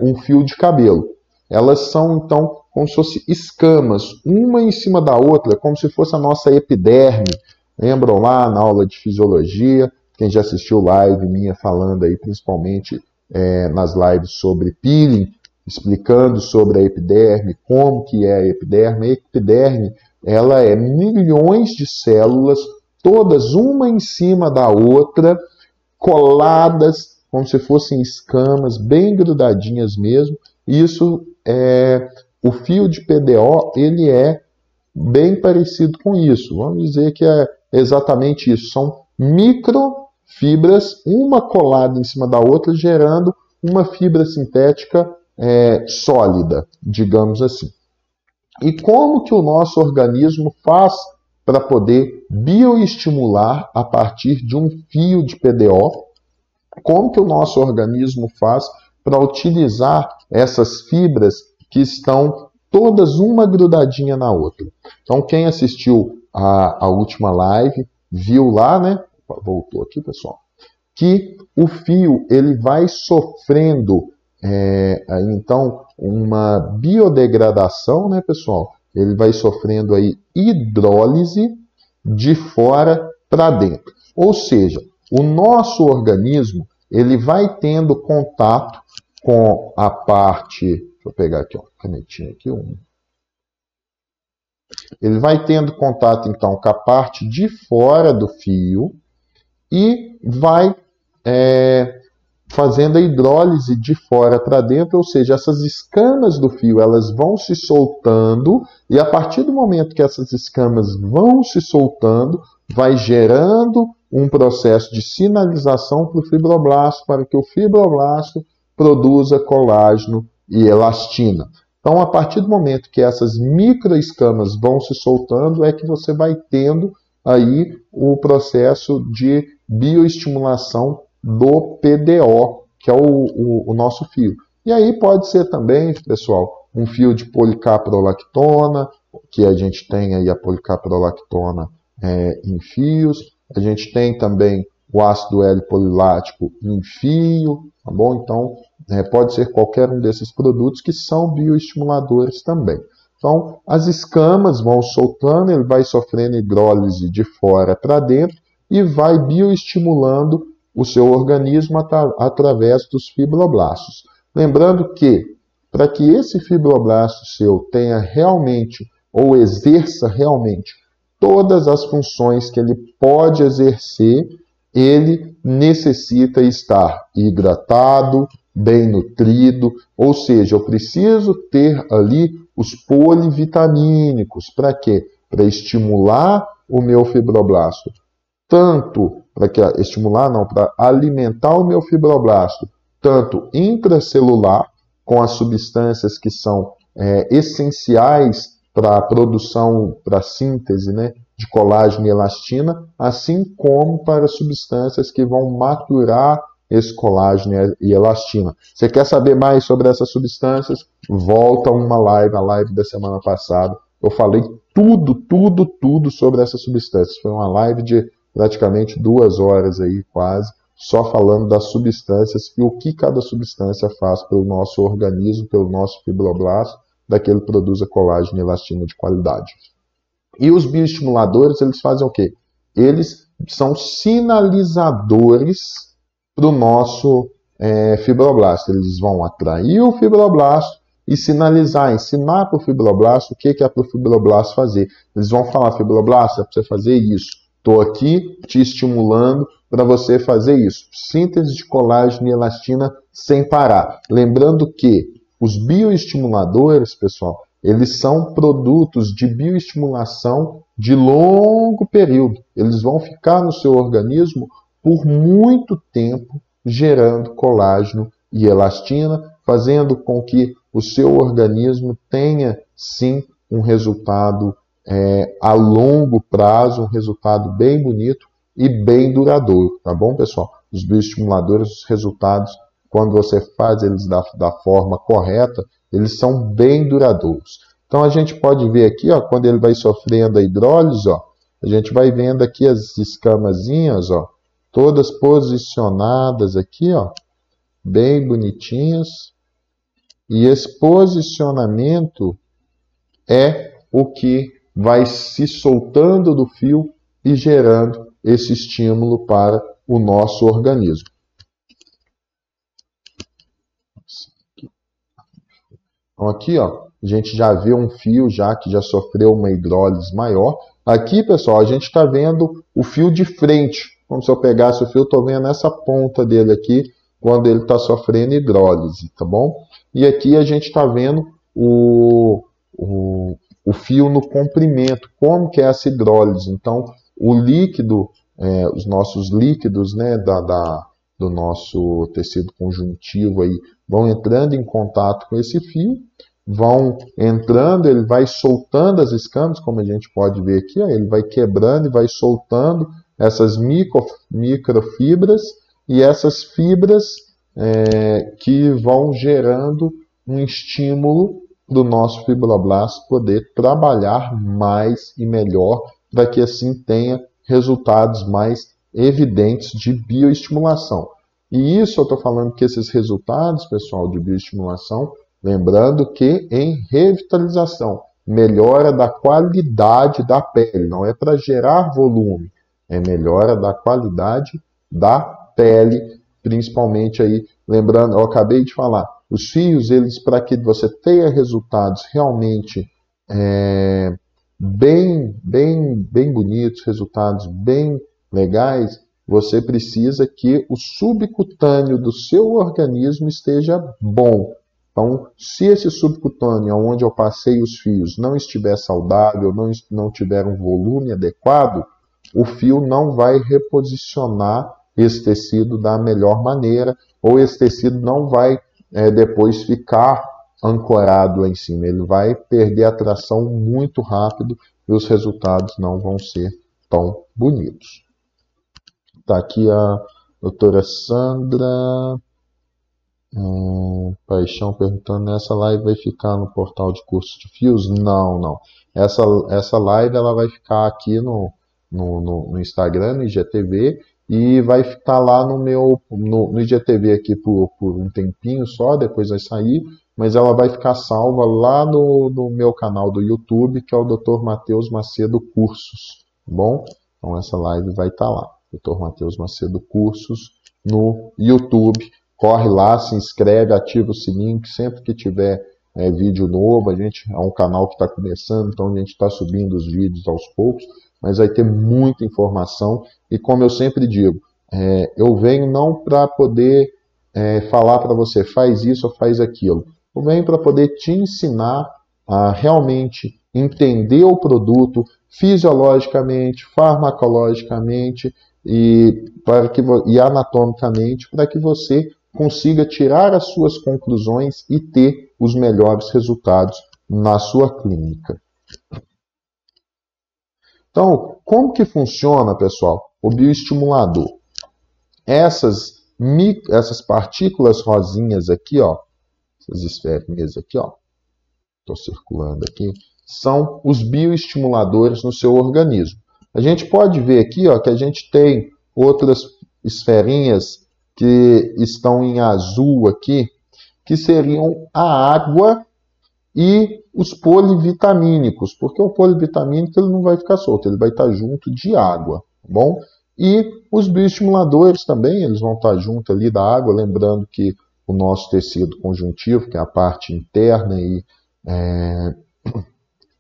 um fio de cabelo. Elas são, então, como se fossem escamas, uma em cima da outra, como se fosse a nossa epiderme. Lembram lá na aula de fisiologia? Quem já assistiu live minha falando aí, principalmente nas lives sobre peeling, explicando sobre a epiderme, como que é a epiderme. A epiderme ela é milhões de células, todas uma em cima da outra, coladas, como se fossem escamas, bem grudadinhas mesmo. Isso o fio de PDO, ele é bem parecido com isso. Vamos dizer que é exatamente isso. São microfibras, uma colada em cima da outra, gerando uma fibra sintética sólida, digamos assim. E como que o nosso organismo faz para poder bioestimular a partir de um fio de PDO? Como que o nosso organismo faz para utilizar essas fibras que estão todas uma grudadinha na outra? Então, quem assistiu a última live, viu lá, né? Voltou aqui, pessoal. Que o fio ele vai sofrendo, então, uma biodegradação, né, pessoal? Ele vai sofrendo aí hidrólise de fora para dentro. Ou seja, o nosso organismo ele vai tendo contato com a parte... Deixa eu pegar aqui, ó, canetinha aqui. Ele vai tendo contato, então, com a parte de fora do fio e vai fazendo a hidrólise de fora para dentro, ou seja, essas escamas do fio elas vão se soltando e a partir do momento que essas escamas vão se soltando, vai gerando um processo de sinalização para o fibroblasto, para que o fibroblasto produza colágeno e elastina. Então, a partir do momento que essas microescamas vão se soltando, é que você vai tendo aí o processo de bioestimulação do PDO, que é o nosso fio. E aí pode ser também, pessoal, um fio de policaprolactona, que a gente tem aí a policaprolactona em fios. A gente tem também o ácido L-polilático em fio, tá bom? Então, pode ser qualquer um desses produtos que são bioestimuladores também. Então, as escamas vão soltando, ele vai sofrendo hidrólise de fora para dentro e vai bioestimulando o seu organismo através dos fibroblastos. Lembrando que, para que esse fibroblasto seu tenha realmente, ou exerça realmente, todas as funções que ele pode exercer, ele necessita estar hidratado, bem nutrido, ou seja, eu preciso ter ali os polivitamínicos. Para quê? Para estimular o meu fibroblasto. Tanto para estimular, não, para alimentar o meu fibroblasto, tanto intracelular, com as substâncias que são essenciais para a produção, para a síntese, né, de colágeno e elastina, assim como para substâncias que vão maturar esse colágeno e elastina. Você quer saber mais sobre essas substâncias? Volta a live da semana passada. Eu falei tudo sobre essas substâncias. Foi uma live de praticamente 2 horas aí, quase, só falando das substâncias e o que cada substância faz pelo nosso organismo, pelo nosso fibroblasto, daquele que produza colágeno e elastina de qualidade. E os bioestimuladores, eles fazem o quê? Eles são sinalizadores para o nosso fibroblasto. Eles vão atrair o fibroblasto e sinalizar, ensinar para o fibroblasto o que é para o fibroblasto fazer. Eles vão falar, fibroblasto, é para você fazer isso. Estou aqui te estimulando para você fazer isso. Síntese de colágeno e elastina sem parar. Lembrando que os bioestimuladores, pessoal, eles são produtos de bioestimulação de longo período. Eles vão ficar no seu organismo por muito tempo, gerando colágeno e elastina, fazendo com que o seu organismo tenha, sim, um resultado a longo prazo, um resultado bem bonito e bem duradouro, tá bom, pessoal? Os bioestimuladores, os resultados, quando você faz eles da forma correta, eles são bem duradouros. Então a gente pode ver aqui, ó, quando ele vai sofrendo a hidrólise, ó, a gente vai vendo aqui as escamazinhas, ó, todas posicionadas aqui, ó, bem bonitinhas. E esse posicionamento é o que vai se soltando do fio e gerando esse estímulo para o nosso organismo. Então aqui, ó, a gente já vê um fio já que já sofreu uma hidrólise maior. Aqui, pessoal, a gente está vendo o fio de frente. Como se eu pegasse o fio, estou vendo essa ponta dele aqui, quando ele está sofrendo hidrólise, tá bom? E aqui a gente está vendo o fio no comprimento, como que é essa hidrólise. Então, o líquido, os nossos líquidos, né, do nosso tecido conjuntivo aí, vão entrando em contato com esse fio, vão entrando, ele vai soltando as escamas, como a gente pode ver aqui, ó, ele vai quebrando e vai soltando essas microfibras, e essas fibras que vão gerando um estímulo do nosso fibroblasto poder trabalhar mais e melhor, para que assim tenha resultados mais evidentes de bioestimulação. E isso eu estou falando que esses resultados, pessoal, de bioestimulação, lembrando que em revitalização, melhora da qualidade da pele, não é para gerar volume, é melhora da qualidade da pele, principalmente aí, lembrando, eu acabei de falar, os fios, eles, para que você tenha resultados realmente bem bonitos, resultados bem legais, você precisa que o subcutâneo do seu organismo esteja bom. Então, se esse subcutâneo, onde eu passei os fios, não estiver saudável, não tiver um volume adequado, o fio não vai reposicionar esse tecido da melhor maneira, ou esse tecido não vai depois ficar ancorado lá em cima. Ele vai perder a tração muito rápido e os resultados não vão ser tão bonitos. Está aqui a doutora Sandra Paixão perguntando, essa live vai ficar no portal de cursos de fios? Não, não. Essa live ela vai ficar aqui no Instagram, no IGTV, e vai ficar lá no IGTV aqui por um tempinho só, depois vai sair, mas ela vai ficar salva lá no meu canal do YouTube, que é o Dr. Matheus Macedo Cursos, tá bom? Então essa live vai estar lá, Dr. Matheus Macedo Cursos, no YouTube. Corre lá, se inscreve, ativa o sininho, que sempre que tiver vídeo novo, a gente é um canal que está começando, então a gente está subindo os vídeos aos poucos, mas vai ter muita informação, e como eu sempre digo, eu venho não para poder falar para você, faz isso ou faz aquilo, eu venho para poder te ensinar a realmente entender o produto fisiologicamente, farmacologicamente e anatomicamente, para que você consiga tirar as suas conclusões e ter os melhores resultados na sua clínica. Então, como que funciona, pessoal, o bioestimulador? Essas partículas rosinhas aqui, ó, essas esferinhas aqui, ó, estou circulando aqui, são os bioestimuladores no seu organismo. A gente pode ver aqui, ó, que a gente tem outras esferinhas que estão em azul aqui, que seriam a água e os polivitamínicos, porque o polivitamínico ele não vai ficar solto, ele vai estar junto de água, tá bom? E os bioestimuladores também, eles vão estar junto ali da água, lembrando que o nosso tecido conjuntivo, que é a parte interna aí,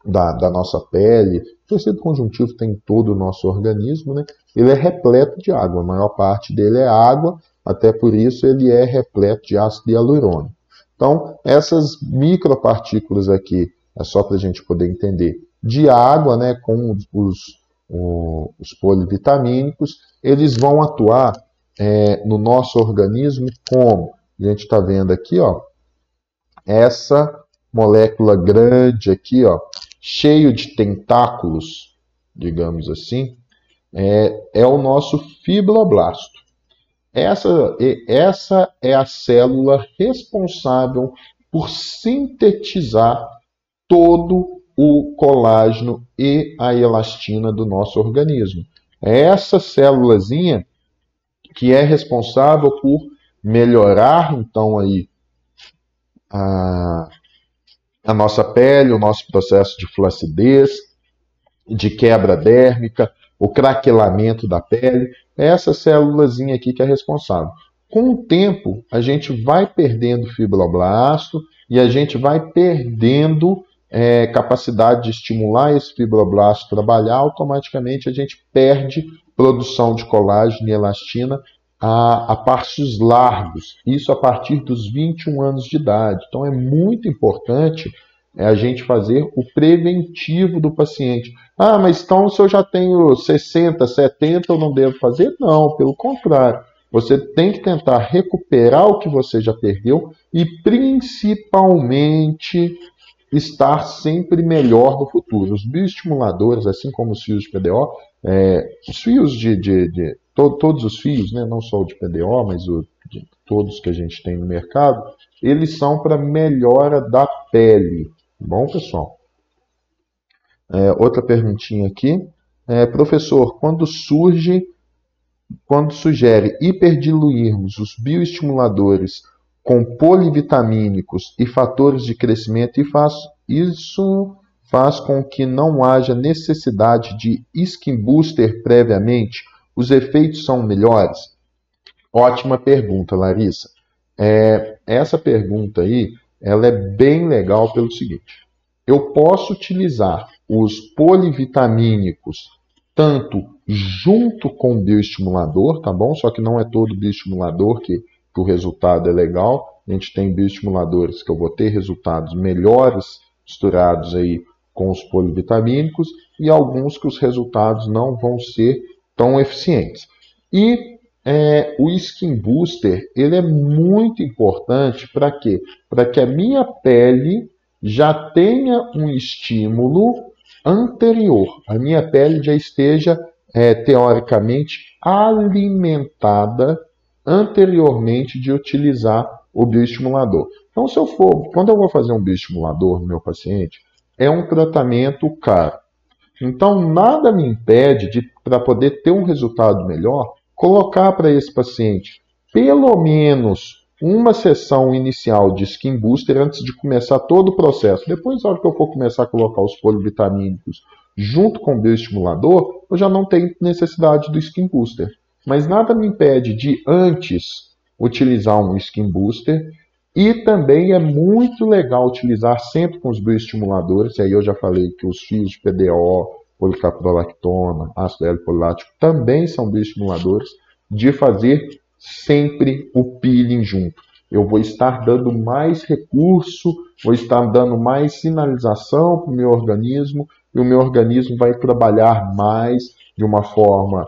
da nossa pele, o tecido conjuntivo tem todo o nosso organismo, né? Ele é repleto de água, a maior parte dele é água, até por isso ele é repleto de ácido hialurônico. Então, essas micropartículas aqui, é só para a gente poder entender, de água, né, com os polivitamínicos, eles vão atuar no nosso organismo como? A gente está vendo aqui, ó, essa molécula grande aqui, ó, cheio de tentáculos, digamos assim, é o nosso fibroblasto. Essa é a célula responsável por sintetizar todo o colágeno e a elastina do nosso organismo. É essa célulazinha que é responsável por melhorar, então, aí, a nossa pele, o nosso processo de flacidez, de quebra dérmica, o craquelamento da pele. É essa célulazinha aqui que é responsável. com o tempo, a gente vai perdendo fibroblasto e a gente vai perdendo capacidade de estimular esse fibroblasto a trabalhar, automaticamente a gente perde produção de colágeno e elastina a passos largos, isso a partir dos 21 anos de idade. Então é muito importante a gente fazer o preventivo do paciente. Ah, mas então se eu já tenho 60, 70, eu não devo fazer? Não, pelo contrário. Você tem que tentar recuperar o que você já perdeu e principalmente estar sempre melhor no futuro. Os bioestimuladores, assim como os fios de PDO, os fios todos os fios, né, não só o de PDO, mas de todos que a gente tem no mercado, eles são para melhora da pele. Bom, pessoal? Outra perguntinha aqui. Professor, quando sugere hiperdiluirmos os bioestimuladores com polivitamínicos e fatores de crescimento, isso faz com que não haja necessidade de skin booster previamente? Os efeitos são melhores? Ótima pergunta, Larissa. Essa pergunta aí, ela é bem legal pelo seguinte. Eu posso utilizar os polivitamínicos tanto junto com o bioestimulador, tá bom? Só que não é todo bioestimulador que o resultado é legal. A gente tem bioestimuladores que eu vou ter resultados melhores misturados aí com os polivitamínicos e alguns que os resultados não vão ser tão eficientes. E o Skin Booster, ele é muito importante para quê? Para que a minha pele já tenha um estímulo anterior. A minha pele já esteja, teoricamente, alimentada anteriormente de utilizar o bioestimulador. Então, quando eu vou fazer um bioestimulador no meu paciente, é um tratamento caro. Então, nada me impede para poder ter um resultado melhor, colocar para esse paciente pelo menos uma sessão inicial de Skin Booster antes de começar todo o processo. Depois, na hora que eu for começar a colocar os polivitamínicos junto com o bioestimulador, eu já não tenho necessidade do Skin Booster. Mas nada me impede de antes utilizar um Skin Booster. E também é muito legal utilizar sempre com os bioestimuladores. E aí eu já falei que os fios de PDO, policaprolactona, ácido L-polilático também são bioestimuladores, de fazer sempre o peeling junto. Eu vou estar dando mais recurso, vou estar dando mais sinalização para o meu organismo, e o meu organismo vai trabalhar mais de uma forma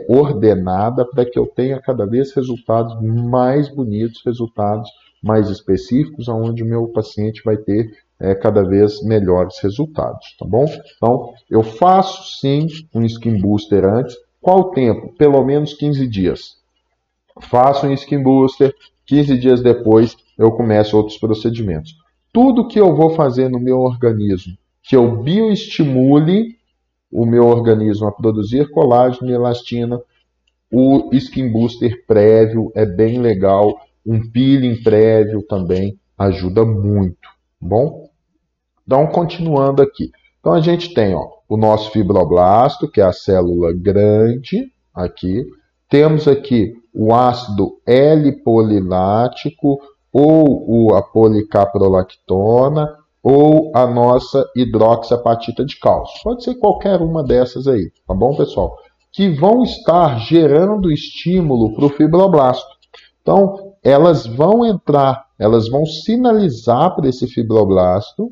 ordenada para que eu tenha cada vez resultados mais bonitos, resultados mais específicos, onde o meu paciente vai ter cada vez melhores resultados, tá bom? Então, eu faço sim um Skin Booster antes. Qual o tempo? Pelo menos 15 dias. Faço um Skin Booster, 15 dias depois eu começo outros procedimentos. Tudo que eu vou fazer no meu organismo, que eu bioestimule o meu organismo a produzir colágeno e elastina, o Skin Booster prévio é bem legal, um peeling prévio também ajuda muito, bom? Então, continuando aqui. Então, a gente tem o nosso fibroblasto, que é a célula grande, aqui. Temos aqui o ácido L-polilático, ou a policaprolactona, ou a nossa hidroxiapatita de cálcio. Pode ser qualquer uma dessas aí, tá bom, pessoal? Que vão estar gerando estímulo para o fibroblasto. Então, elas vão entrar, elas vão sinalizar para esse fibroblasto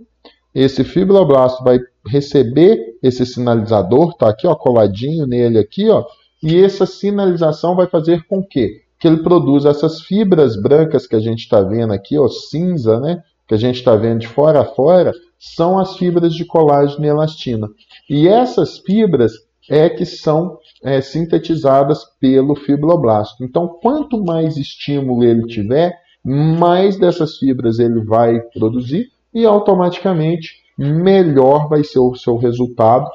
vai receber esse sinalizador, tá aqui, ó, coladinho nele aqui, ó, e essa sinalização vai fazer com que ele produza essas fibras brancas que a gente está vendo aqui, ó, cinza, né, que a gente está vendo de fora a fora, são as fibras de colágeno e elastina. E essas fibras que são sintetizadas pelo fibroblasto. Então, quanto mais estímulo ele tiver, mais dessas fibras ele vai produzir, e automaticamente melhor vai ser o seu resultado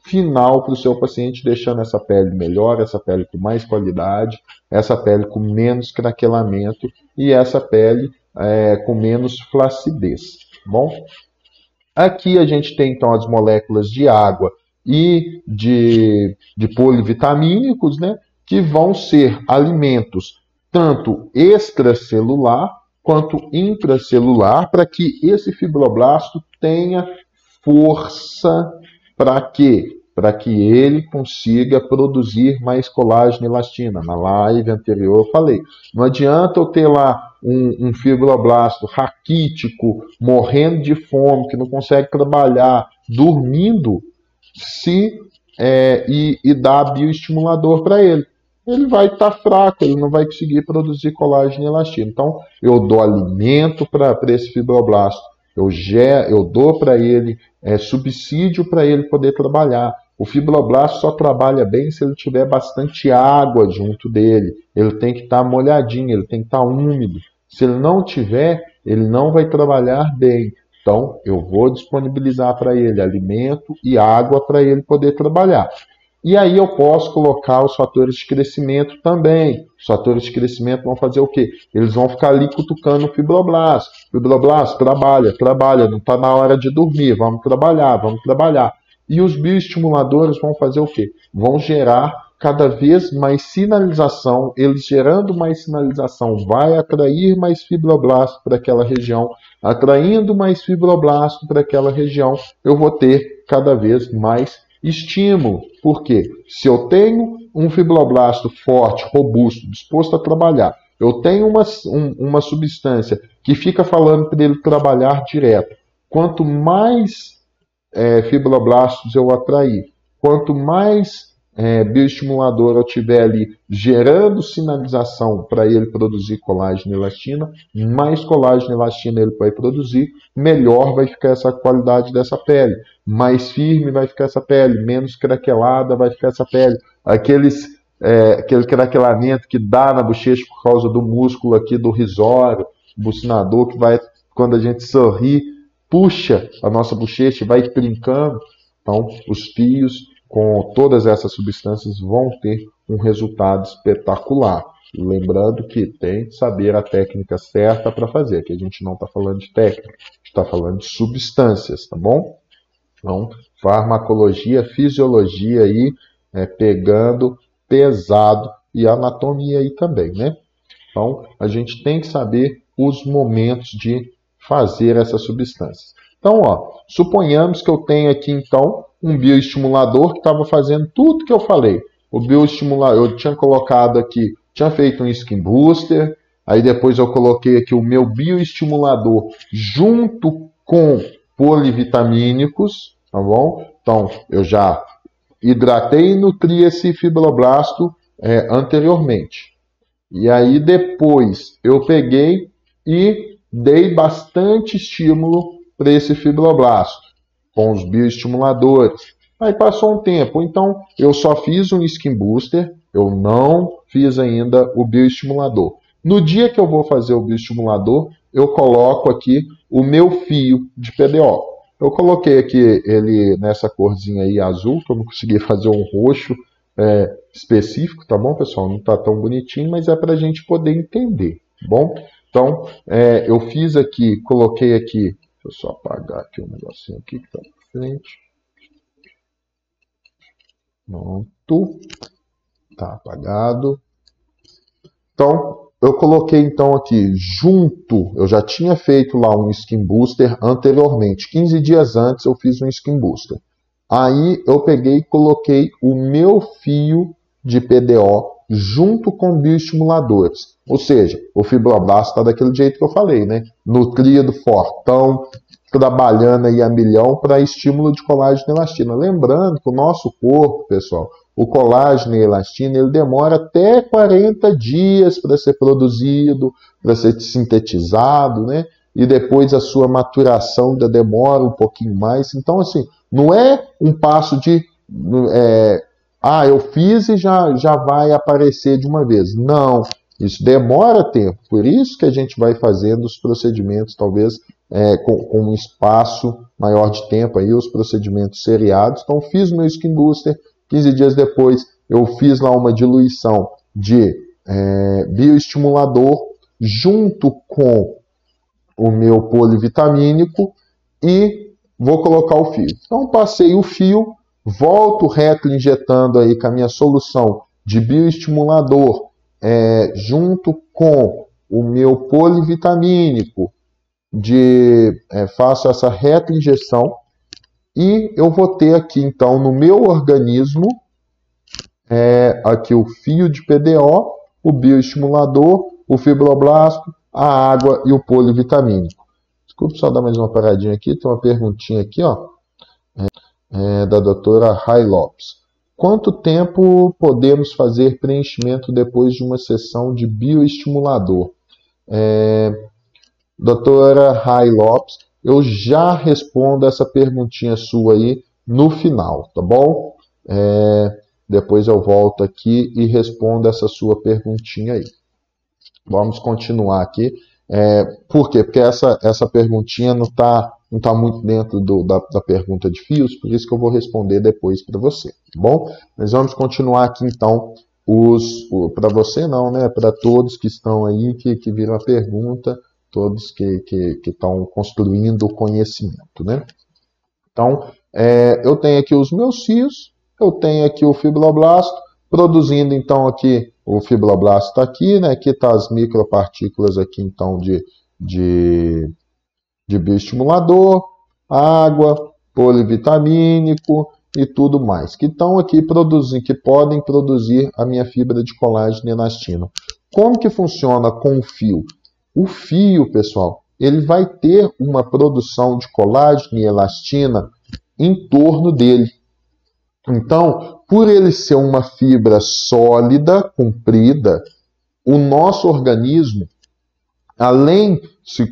final para o seu paciente, deixando essa pele melhor, essa pele com mais qualidade, essa pele com menos craquelamento e essa pele com menos flacidez. Bom, aqui a gente tem então as moléculas de água e de polivitamínicos, né, que vão ser alimentos tanto extracelular quanto intracelular, para que esse fibroblasto tenha força para quê? Para que ele consiga produzir mais colágeno e elastina. Na live anterior eu falei, não adianta eu ter lá um fibroblasto raquítico, morrendo de fome, que não consegue trabalhar, dormindo, e dar bioestimulador para ele. Ele vai estar fraco, ele não vai conseguir produzir colágeno e elastina. Então, eu dou alimento para esse fibroblasto, eu dou para ele subsídio para ele poder trabalhar. O fibroblasto só trabalha bem se ele tiver bastante água junto dele. Ele tem que estar molhadinho, ele tem que estar úmido. Se ele não tiver, ele não vai trabalhar bem. Então, eu vou disponibilizar para ele alimento e água para ele poder trabalhar. E aí eu posso colocar os fatores de crescimento também. Os fatores de crescimento vão fazer o quê? Eles vão ficar ali cutucando o fibroblasto. Fibroblasto, trabalha, não está na hora de dormir, vamos trabalhar. E os bioestimuladores vão fazer o quê? Vão gerar cada vez mais sinalização. Eles gerando mais sinalização, vai atrair mais fibroblasto para aquela região. Atraindo mais fibroblasto para aquela região, eu vou ter cada vez mais estímulo. Por quê? Se eu tenho um fibroblasto forte, robusto, disposto a trabalhar, eu tenho uma substância que fica falando para ele trabalhar direto. Quanto mais fibroblastos eu atrair, quanto mais bioestimulador eu tiver ali gerando sinalização para ele produzir colágeno e elastina, mais colágeno e elastina ele vai produzir, melhor vai ficar essa qualidade dessa pele, mais firme vai ficar essa pele, menos craquelada vai ficar essa pele. Aquele craquelamento que dá na bochecha por causa do músculo aqui do risório, bucinador, que vai, quando a gente sorri, puxa a nossa bochecha e vai trincando. Então, os fios com todas essas substâncias vão ter um resultado espetacular. Lembrando que tem que saber a técnica certa para fazer. Aqui a gente não está falando de técnica, a gente está falando de substâncias, tá bom? Então, farmacologia, fisiologia aí, pegando pesado, e anatomia aí também, né? Então, a gente tem que saber os momentos de fazer essas substâncias. Então, suponhamos que eu tenho aqui, então, um bioestimulador que estava fazendo tudo que eu falei. O bioestimulador, eu tinha colocado aqui, tinha feito um skin booster, aí depois eu coloquei aqui o meu bioestimulador junto com polivitamínicos, tá bom? Então, eu já hidratei e nutri esse fibroblasto anteriormente. E aí depois eu peguei e dei bastante estímulo para esse fibroblasto com os bioestimuladores. Aí passou um tempo, então eu só fiz um skin booster, eu não fiz ainda o bioestimulador. No dia que eu vou fazer o bioestimulador, eu coloco aqui o meu fio de PDO. Eu coloquei aqui ele nessa corzinha aí azul, que eu não consegui fazer um roxo específico, tá bom, pessoal? Não tá tão bonitinho, mas é para a gente poder entender, tá bom? Então, eu fiz aqui, coloquei aqui, deixa eu só apagar aqui um negocinho aqui que está na frente. Pronto. Tá apagado. Então, eu coloquei então aqui junto, eu já tinha feito lá um skin booster anteriormente. 15 dias antes eu fiz um skin booster. Aí eu peguei e coloquei o meu fio de PDO junto com bioestimuladores. Ou seja, o fibroblasto está daquele jeito que eu falei, né? Nutrido, fortão, trabalhando aí a milhão para estímulo de colágeno e elastina. Lembrando que o nosso corpo, pessoal, o colágeno e a elastina, ele demora até 40 dias para ser produzido, para ser sintetizado, né? E depois a sua maturação ainda demora um pouquinho mais. Então, assim, não é um passo de... eu fiz e já vai aparecer de uma vez. Não, isso demora tempo. Por isso que a gente vai fazendo os procedimentos, talvez com um espaço maior de tempo, aí os procedimentos seriados. Então, fiz meu skin booster, 15 dias depois eu fiz lá uma diluição de bioestimulador junto com o meu polivitamínico e vou colocar o fio. Então, passei o fio, volto reto injetando aí com a minha solução de bioestimulador junto com o meu polivitamínico, faço essa reta injeção e eu vou ter aqui, então, no meu organismo, aqui o fio de PDO, o bioestimulador, o fibroblasto, a água e o polivitamínico. Desculpa só dar mais uma paradinha aqui, tem uma perguntinha aqui, ó, da doutora Rai Lopes. Quanto tempo podemos fazer preenchimento depois de uma sessão de bioestimulador? Doutora Rai Lopes, eu já respondo essa perguntinha sua aí no final, tá bom? Depois eu volto aqui e respondo essa sua perguntinha aí. Vamos continuar aqui. Por quê? Porque essa perguntinha não está muito dentro da pergunta de fios, por isso que eu vou responder depois para você, tá bom? Mas vamos continuar aqui então, para você não, né? Para todos que estão aí, que viram a pergunta, todos que estão construindo o conhecimento, né? Então, eu tenho aqui os meus fios, eu tenho aqui o fibroblasto, produzindo então aqui, o fibroblasto está aqui, né? Aqui está as micropartículas aqui então de bioestimulador, água, polivitamínico e tudo mais, que estão aqui que podem produzir a minha fibra de colágeno e elastina. Como que funciona com o fio? O fio, pessoal, ele vai ter uma produção de colágeno e elastina em torno dele. Então, por ele ser uma fibra sólida, comprida, o nosso organismo, além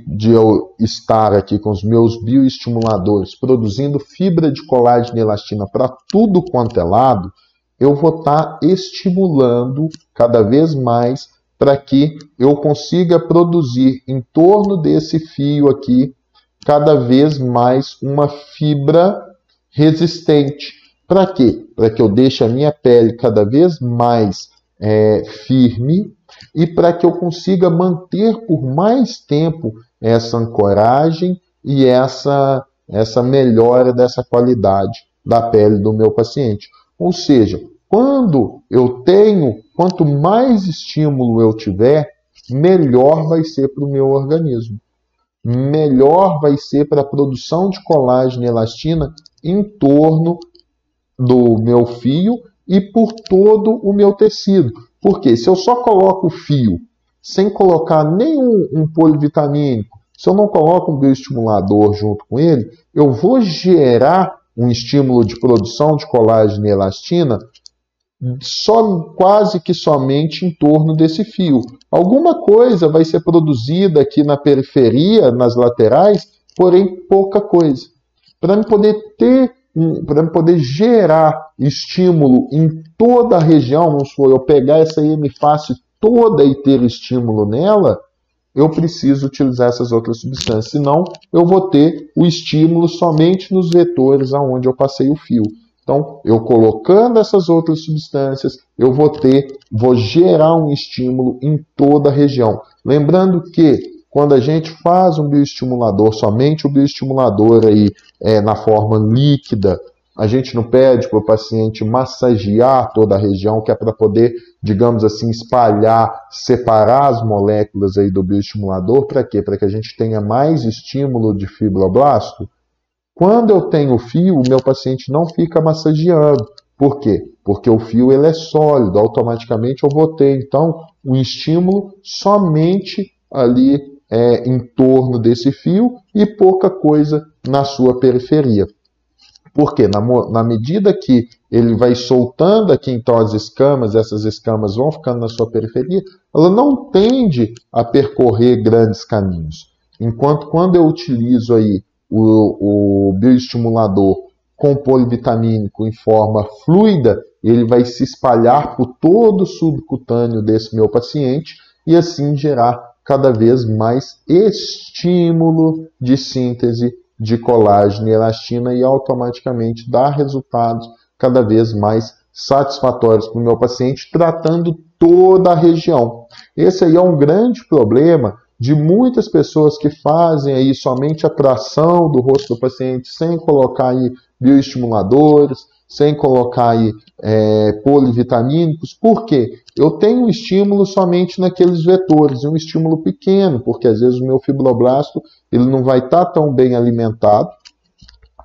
de eu estar aqui com os meus bioestimuladores produzindo fibra de colágeno e elastina para tudo quanto é lado, eu vou estar estimulando cada vez mais para que eu consiga produzir em torno desse fio aqui cada vez mais uma fibra resistente. Para quê? Para que eu deixe a minha pele cada vez mais firme e para que eu consiga manter por mais tempo essa ancoragem e essa melhora dessa qualidade da pele do meu paciente. Ou seja, quanto mais estímulo eu tiver, melhor vai ser para o meu organismo. Melhor vai ser para a produção de colágeno e elastina em torno do meu fio e por todo o meu tecido. Porque se eu só coloco o fio sem colocar nenhum polivitamínico, se eu não coloco um bioestimulador junto com ele, eu vou gerar um estímulo de produção de colágeno e elastina quase que somente em torno desse fio. Alguma coisa vai ser produzida aqui na periferia, nas laterais, porém pouca coisa. Para eu poder gerar estímulo em toda a região, vamos supor, eu pegar essa hemifácie toda e ter estímulo nela, eu preciso utilizar essas outras substâncias, senão eu vou ter o estímulo somente nos vetores aonde eu passei o fio. Então, eu colocando essas outras substâncias, eu vou gerar um estímulo em toda a região. Lembrando que quando a gente faz um bioestimulador, somente o bioestimulador aí na forma líquida, a gente não pede para o paciente massagear toda a região, que é para poder, digamos assim, espalhar, separar as moléculas aí do bioestimulador. Para quê? Para que a gente tenha mais estímulo de fibroblasto. Quando eu tenho fio, o meu paciente não fica massageando. Por quê? Porque o fio ele é sólido, automaticamente eu vou ter, então, um estímulo somente ali em torno desse fio e pouca coisa na sua periferia. Porque na medida que ele vai soltando aqui então as escamas, essas escamas vão ficando na sua periferia, ela não tende a percorrer grandes caminhos. Enquanto quando eu utilizo aí o bioestimulador com polivitamínico em forma fluida, ele vai se espalhar por todo o subcutâneo desse meu paciente e assim gerar cada vez mais estímulo de síntese de colágeno e elastina e automaticamente dar resultados cada vez mais satisfatórios para o meu paciente, tratando toda a região. Esse aí é um grande problema de muitas pessoas que fazem aí somente a tração do rosto do paciente sem colocar aí bioestimuladores, sem colocar aí polivitamínicos. Por quê? Eu tenho um estímulo somente naqueles vetores, um estímulo pequeno, porque às vezes o meu fibroblasto ele não vai estar tão bem alimentado,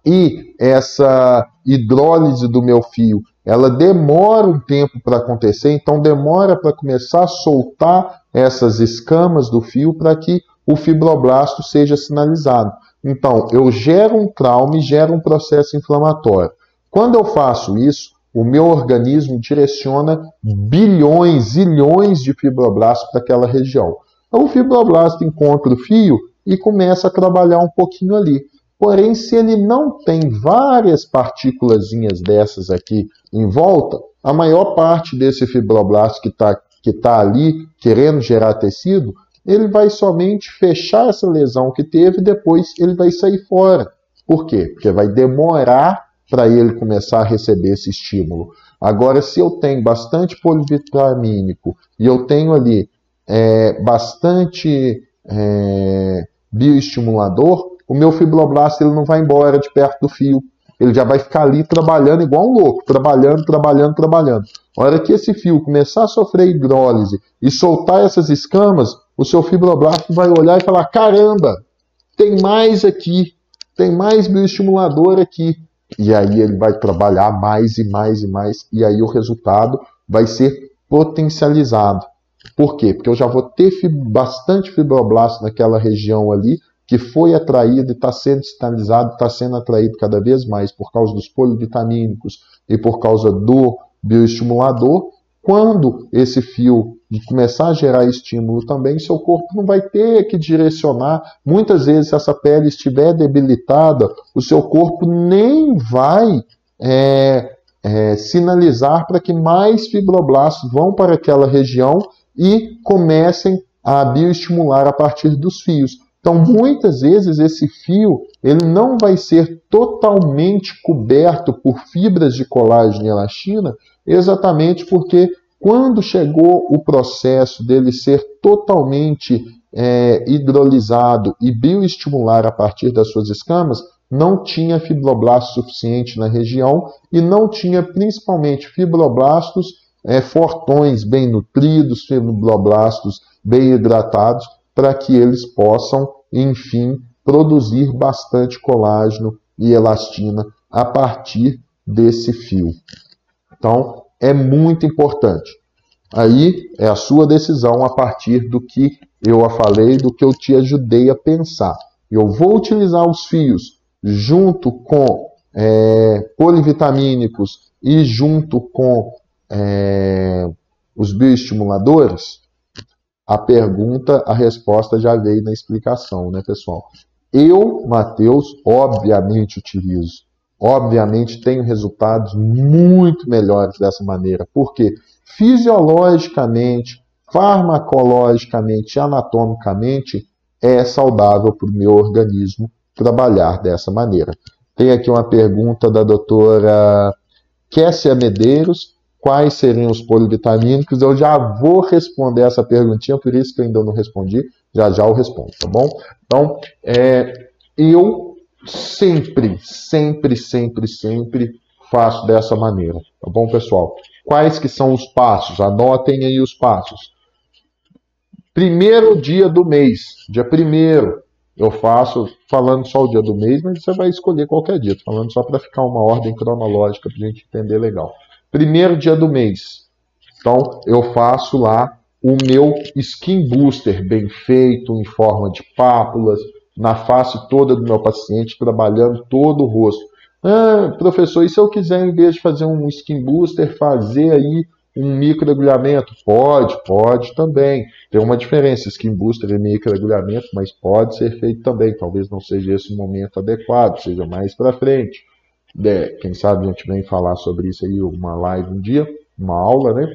e essa hidrólise do meu fio, ela demora um tempo para acontecer, então demora para começar a soltar essas escamas do fio para que o fibroblasto seja sinalizado. Então, eu gero um trauma e gero um processo inflamatório. Quando eu faço isso, o meu organismo direciona bilhões, zilhões de fibroblastos para aquela região. Então, o fibroblasto encontra o fio e começa a trabalhar um pouquinho ali. Porém, se ele não tem várias partículazinhas dessas aqui em volta, a maior parte desse fibroblasto que tá ali querendo gerar tecido, ele vai somente fechar essa lesão que teve e depois ele vai sair fora. Por quê? Porque vai demorar para ele começar a receber esse estímulo. Agora, se eu tenho bastante polivitamínico e eu tenho ali bastante bioestimulador, o meu fibroblasto ele não vai embora de perto do fio. Ele já vai ficar ali trabalhando igual um louco, trabalhando. A hora que esse fio começar a sofrer hidrólise e soltar essas escamas, o seu fibroblasto vai olhar e falar: caramba, tem mais aqui, tem mais bioestimulador aqui. E aí ele vai trabalhar mais e mais e mais, e aí o resultado vai ser potencializado. Por quê? Porque eu já vou ter bastante fibroblasto naquela região ali, que foi atraído e está sendo sinalizado, está sendo atraído cada vez mais por causa dos polivitamínicos e por causa do bioestimulador. Quando esse fio começar a gerar estímulo também, seu corpo não vai ter que direcionar. Muitas vezes, se essa pele estiver debilitada, o seu corpo nem vai sinalizar para que mais fibroblastos vão para aquela região e comecem a bioestimular a partir dos fios. Então, muitas vezes, esse fio ele não vai ser totalmente coberto por fibras de colágeno e elastina, exatamente porque quando chegou o processo dele ser totalmente hidrolisado e bioestimular a partir das suas escamas, não tinha fibroblasto suficiente na região e não tinha principalmente fibroblastos fortões, bem nutridos, fibroblastos bem hidratados, para que eles possam, enfim, produzir bastante colágeno e elastina a partir desse fio. Então, é muito importante. Aí é a sua decisão a partir do que eu falei, do que eu te ajudei a pensar. Eu vou utilizar os fios junto com polivitamínicos e junto com os bioestimuladores? A pergunta, a resposta já veio na explicação, né, pessoal? Eu, Matheus, obviamente utilizo. Obviamente tenho resultados muito melhores dessa maneira. Porque fisiologicamente, farmacologicamente, anatomicamente, é saudável para o meu organismo trabalhar dessa maneira. Tem aqui uma pergunta da doutora Kessia Medeiros. Quais seriam os polivitamínicos? Eu já vou responder essa perguntinha, por isso que eu ainda não respondi. Já eu respondo, tá bom? Então, eu sempre faço dessa maneira, tá bom, pessoal? Quais que são os passos? Anotem aí os passos. Primeiro dia do mês, dia 1º, eu faço, falando só o dia do mês, mas você vai escolher qualquer dia, tô falando só para ficar uma ordem cronológica para a gente entender legal. Primeiro dia do mês, então eu faço lá o meu Skin Booster bem feito, em forma de pápulas, na face toda do meu paciente, trabalhando todo o rosto. Ah, professor, e se eu quiser, em vez de fazer um Skin Booster, fazer aí um microagulhamento? Pode também. Tem uma diferença, Skin Booster e microagulhamento, mas pode ser feito também. Talvez não seja esse o momento adequado, seja mais para frente. Quem sabe a gente vem falar sobre isso aí, uma live um dia, uma aula, né?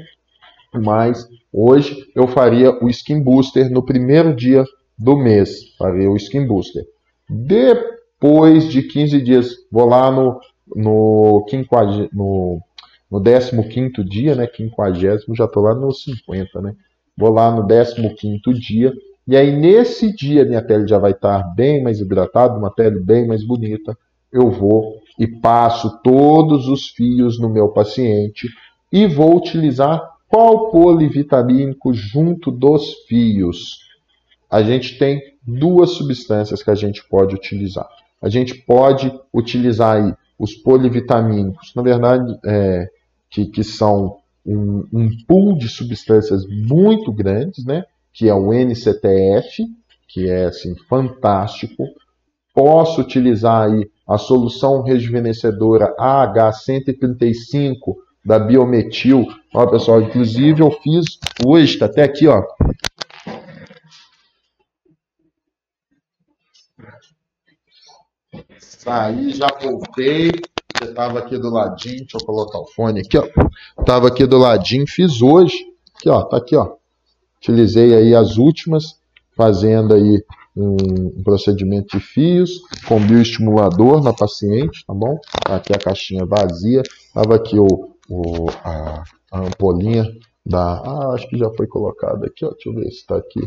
Mas hoje eu faria o Skin Booster no primeiro dia do mês. Faria o Skin Booster. Depois de 15 dias, vou lá no 15º dia, né? 50º, já estou lá no 50, né? Vou lá no 15º dia. E aí nesse dia minha pele já vai estar bem mais hidratada, uma pele bem mais bonita. eu vou e passo todos os fios no meu paciente e vou utilizar qual polivitamínico junto dos fios? A gente tem duas substâncias que a gente pode utilizar. A gente pode utilizar aí os polivitamínicos, na verdade, que são um pool de substâncias muito grandes, né? Que é o NCTF, que é assim, fantástico. Posso utilizar aí a solução rejuvenescedora AH135 da Biometil. Ó, pessoal, inclusive eu fiz hoje, tá até aqui, ó. Saí, já voltei. Você estava aqui do ladinho, deixa eu colocar o fone aqui, ó. Estava aqui do ladinho, fiz hoje. Aqui, ó, tá aqui, ó. Utilizei aí as últimas, fazendo aí um procedimento de fios com bioestimulador na paciente, tá bom? Tá aqui a caixinha vazia. Tava aqui a ampolinha da... acho que já foi colocado aqui, ó. Deixa eu ver se tá aqui.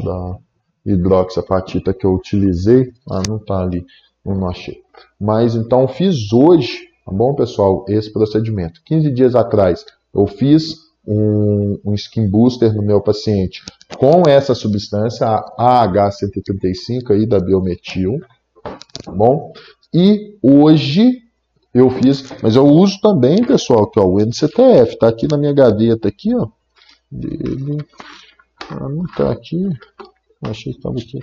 Da hidroxiapatita que eu utilizei. Não tá ali. Não achei. Mas então fiz hoje, tá bom, pessoal, esse procedimento. 15 dias atrás eu fiz um skin booster no meu paciente com essa substância, a AH135 aí da Biometil, tá bom? E hoje eu fiz, mas eu uso também, pessoal, que é o NCTF, tá aqui na minha gaveta aqui, ó. Não tá aqui. Achei que estava aqui.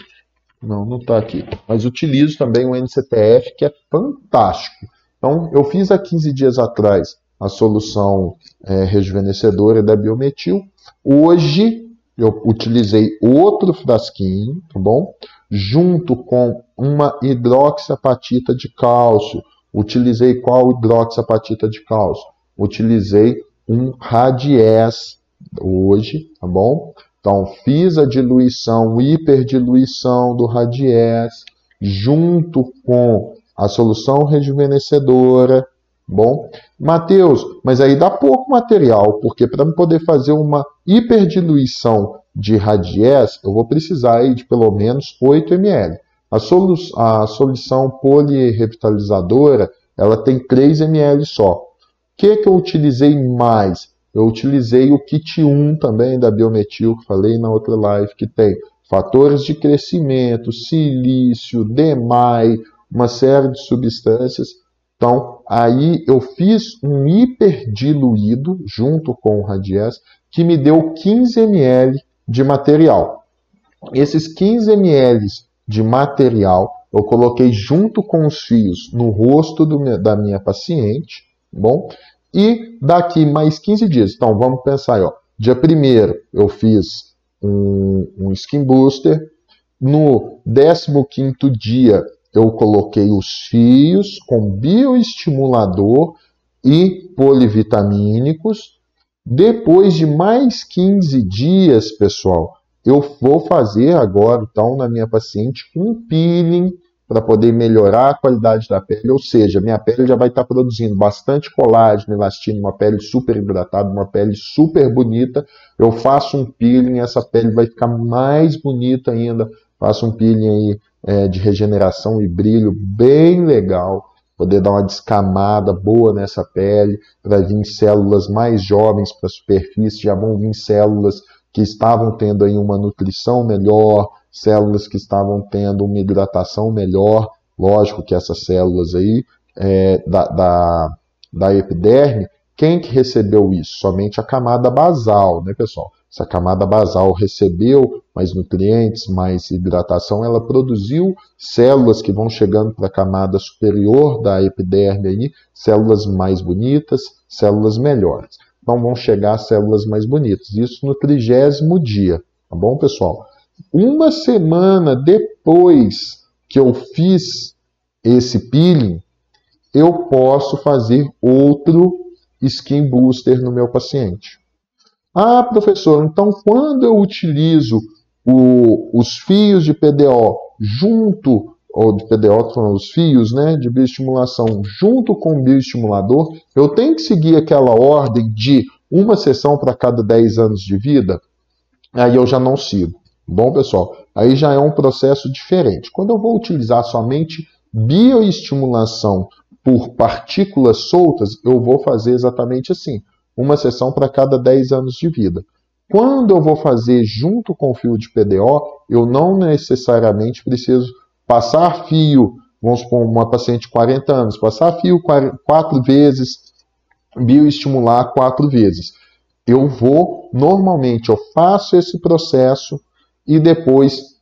Não está aqui. Mas utilizo também o NCTF, que é fantástico. Então, eu fiz há 15 dias atrás a solução rejuvenescedora da Biometil. Hoje, eu utilizei outro frasquinho, tá bom? Junto com uma hidroxiapatita de cálcio. Utilizei qual hidroxiapatita de cálcio? Utilizei um Radies hoje, tá bom? Então, fiz a diluição, hiperdiluição do Radies, junto com a solução rejuvenescedora, bom? Mateus, mas aí dá pouco material, porque para poder fazer uma hiperdiluição de Radies, eu vou precisar aí de pelo menos 8 ml. A solução polirrevitalizadora, ela tem 3 ml só. O que eu utilizei mais? Eu utilizei o kit 1 também da Biometil, que falei na outra live, que tem fatores de crescimento, silício, DMAI, uma série de substâncias. Então, aí eu fiz um hiperdiluído junto com o Radies, que me deu 15 ml de material. Esses 15 ml de material eu coloquei junto com os fios no rosto da minha paciente, bom? E daqui mais 15 dias, então vamos pensar aí, ó. Dia 1º eu fiz um skin booster, no 15º dia eu coloquei os fios com bioestimulador e polivitamínicos. Depois de mais 15 dias, pessoal, eu vou fazer agora, então, na minha paciente, um peeling para poder melhorar a qualidade da pele, ou seja, minha pele já vai estar produzindo bastante colágeno, elastina, uma pele super hidratada, uma pele super bonita. Eu faço um peeling, essa pele vai ficar mais bonita ainda. Faço um peeling aí de regeneração e brilho bem legal, poder dar uma descamada boa nessa pele, para vir células mais jovens para a superfície, já vão vir células que estavam tendo aí uma nutrição melhor, células que estavam tendo uma hidratação melhor. Lógico que essas células aí da epiderme, quem que recebeu isso? Somente a camada basal, né, pessoal? Se a camada basal recebeu mais nutrientes, mais hidratação, ela produziu células que vão chegando para a camada superior da epiderme aí, células mais bonitas, células melhores. Então vão chegar células mais bonitas. Isso no 30º dia, tá bom, pessoal? Uma semana depois que eu fiz esse peeling, eu posso fazer outro skin booster no meu paciente. Professor, então quando eu utilizo os fios de PDO junto, ou de PDO são os fios, né, de bioestimulação junto com o bioestimulador, eu tenho que seguir aquela ordem de uma sessão para cada 10 anos de vida? Aí eu já não sigo. Bom, pessoal, aí já é um processo diferente. Quando eu vou utilizar somente Bioestimulação por partículas soltas, eu vou fazer exatamente assim, uma sessão para cada 10 anos de vida. Quando eu vou fazer junto com o fio de PDO, eu não necessariamente preciso passar fio, vamos supor, uma paciente de 40 anos, passar fio 4 vezes, bioestimular 4 vezes. Normalmente eu faço esse processo e depois,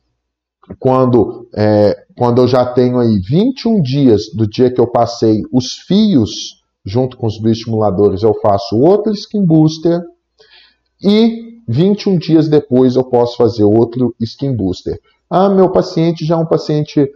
quando eu já tenho aí 21 dias do dia que eu passei os fios junto com os bioestimuladores, eu faço outro skin booster e 21 dias depois eu posso fazer outro skin booster. Ah, meu paciente já é um paciente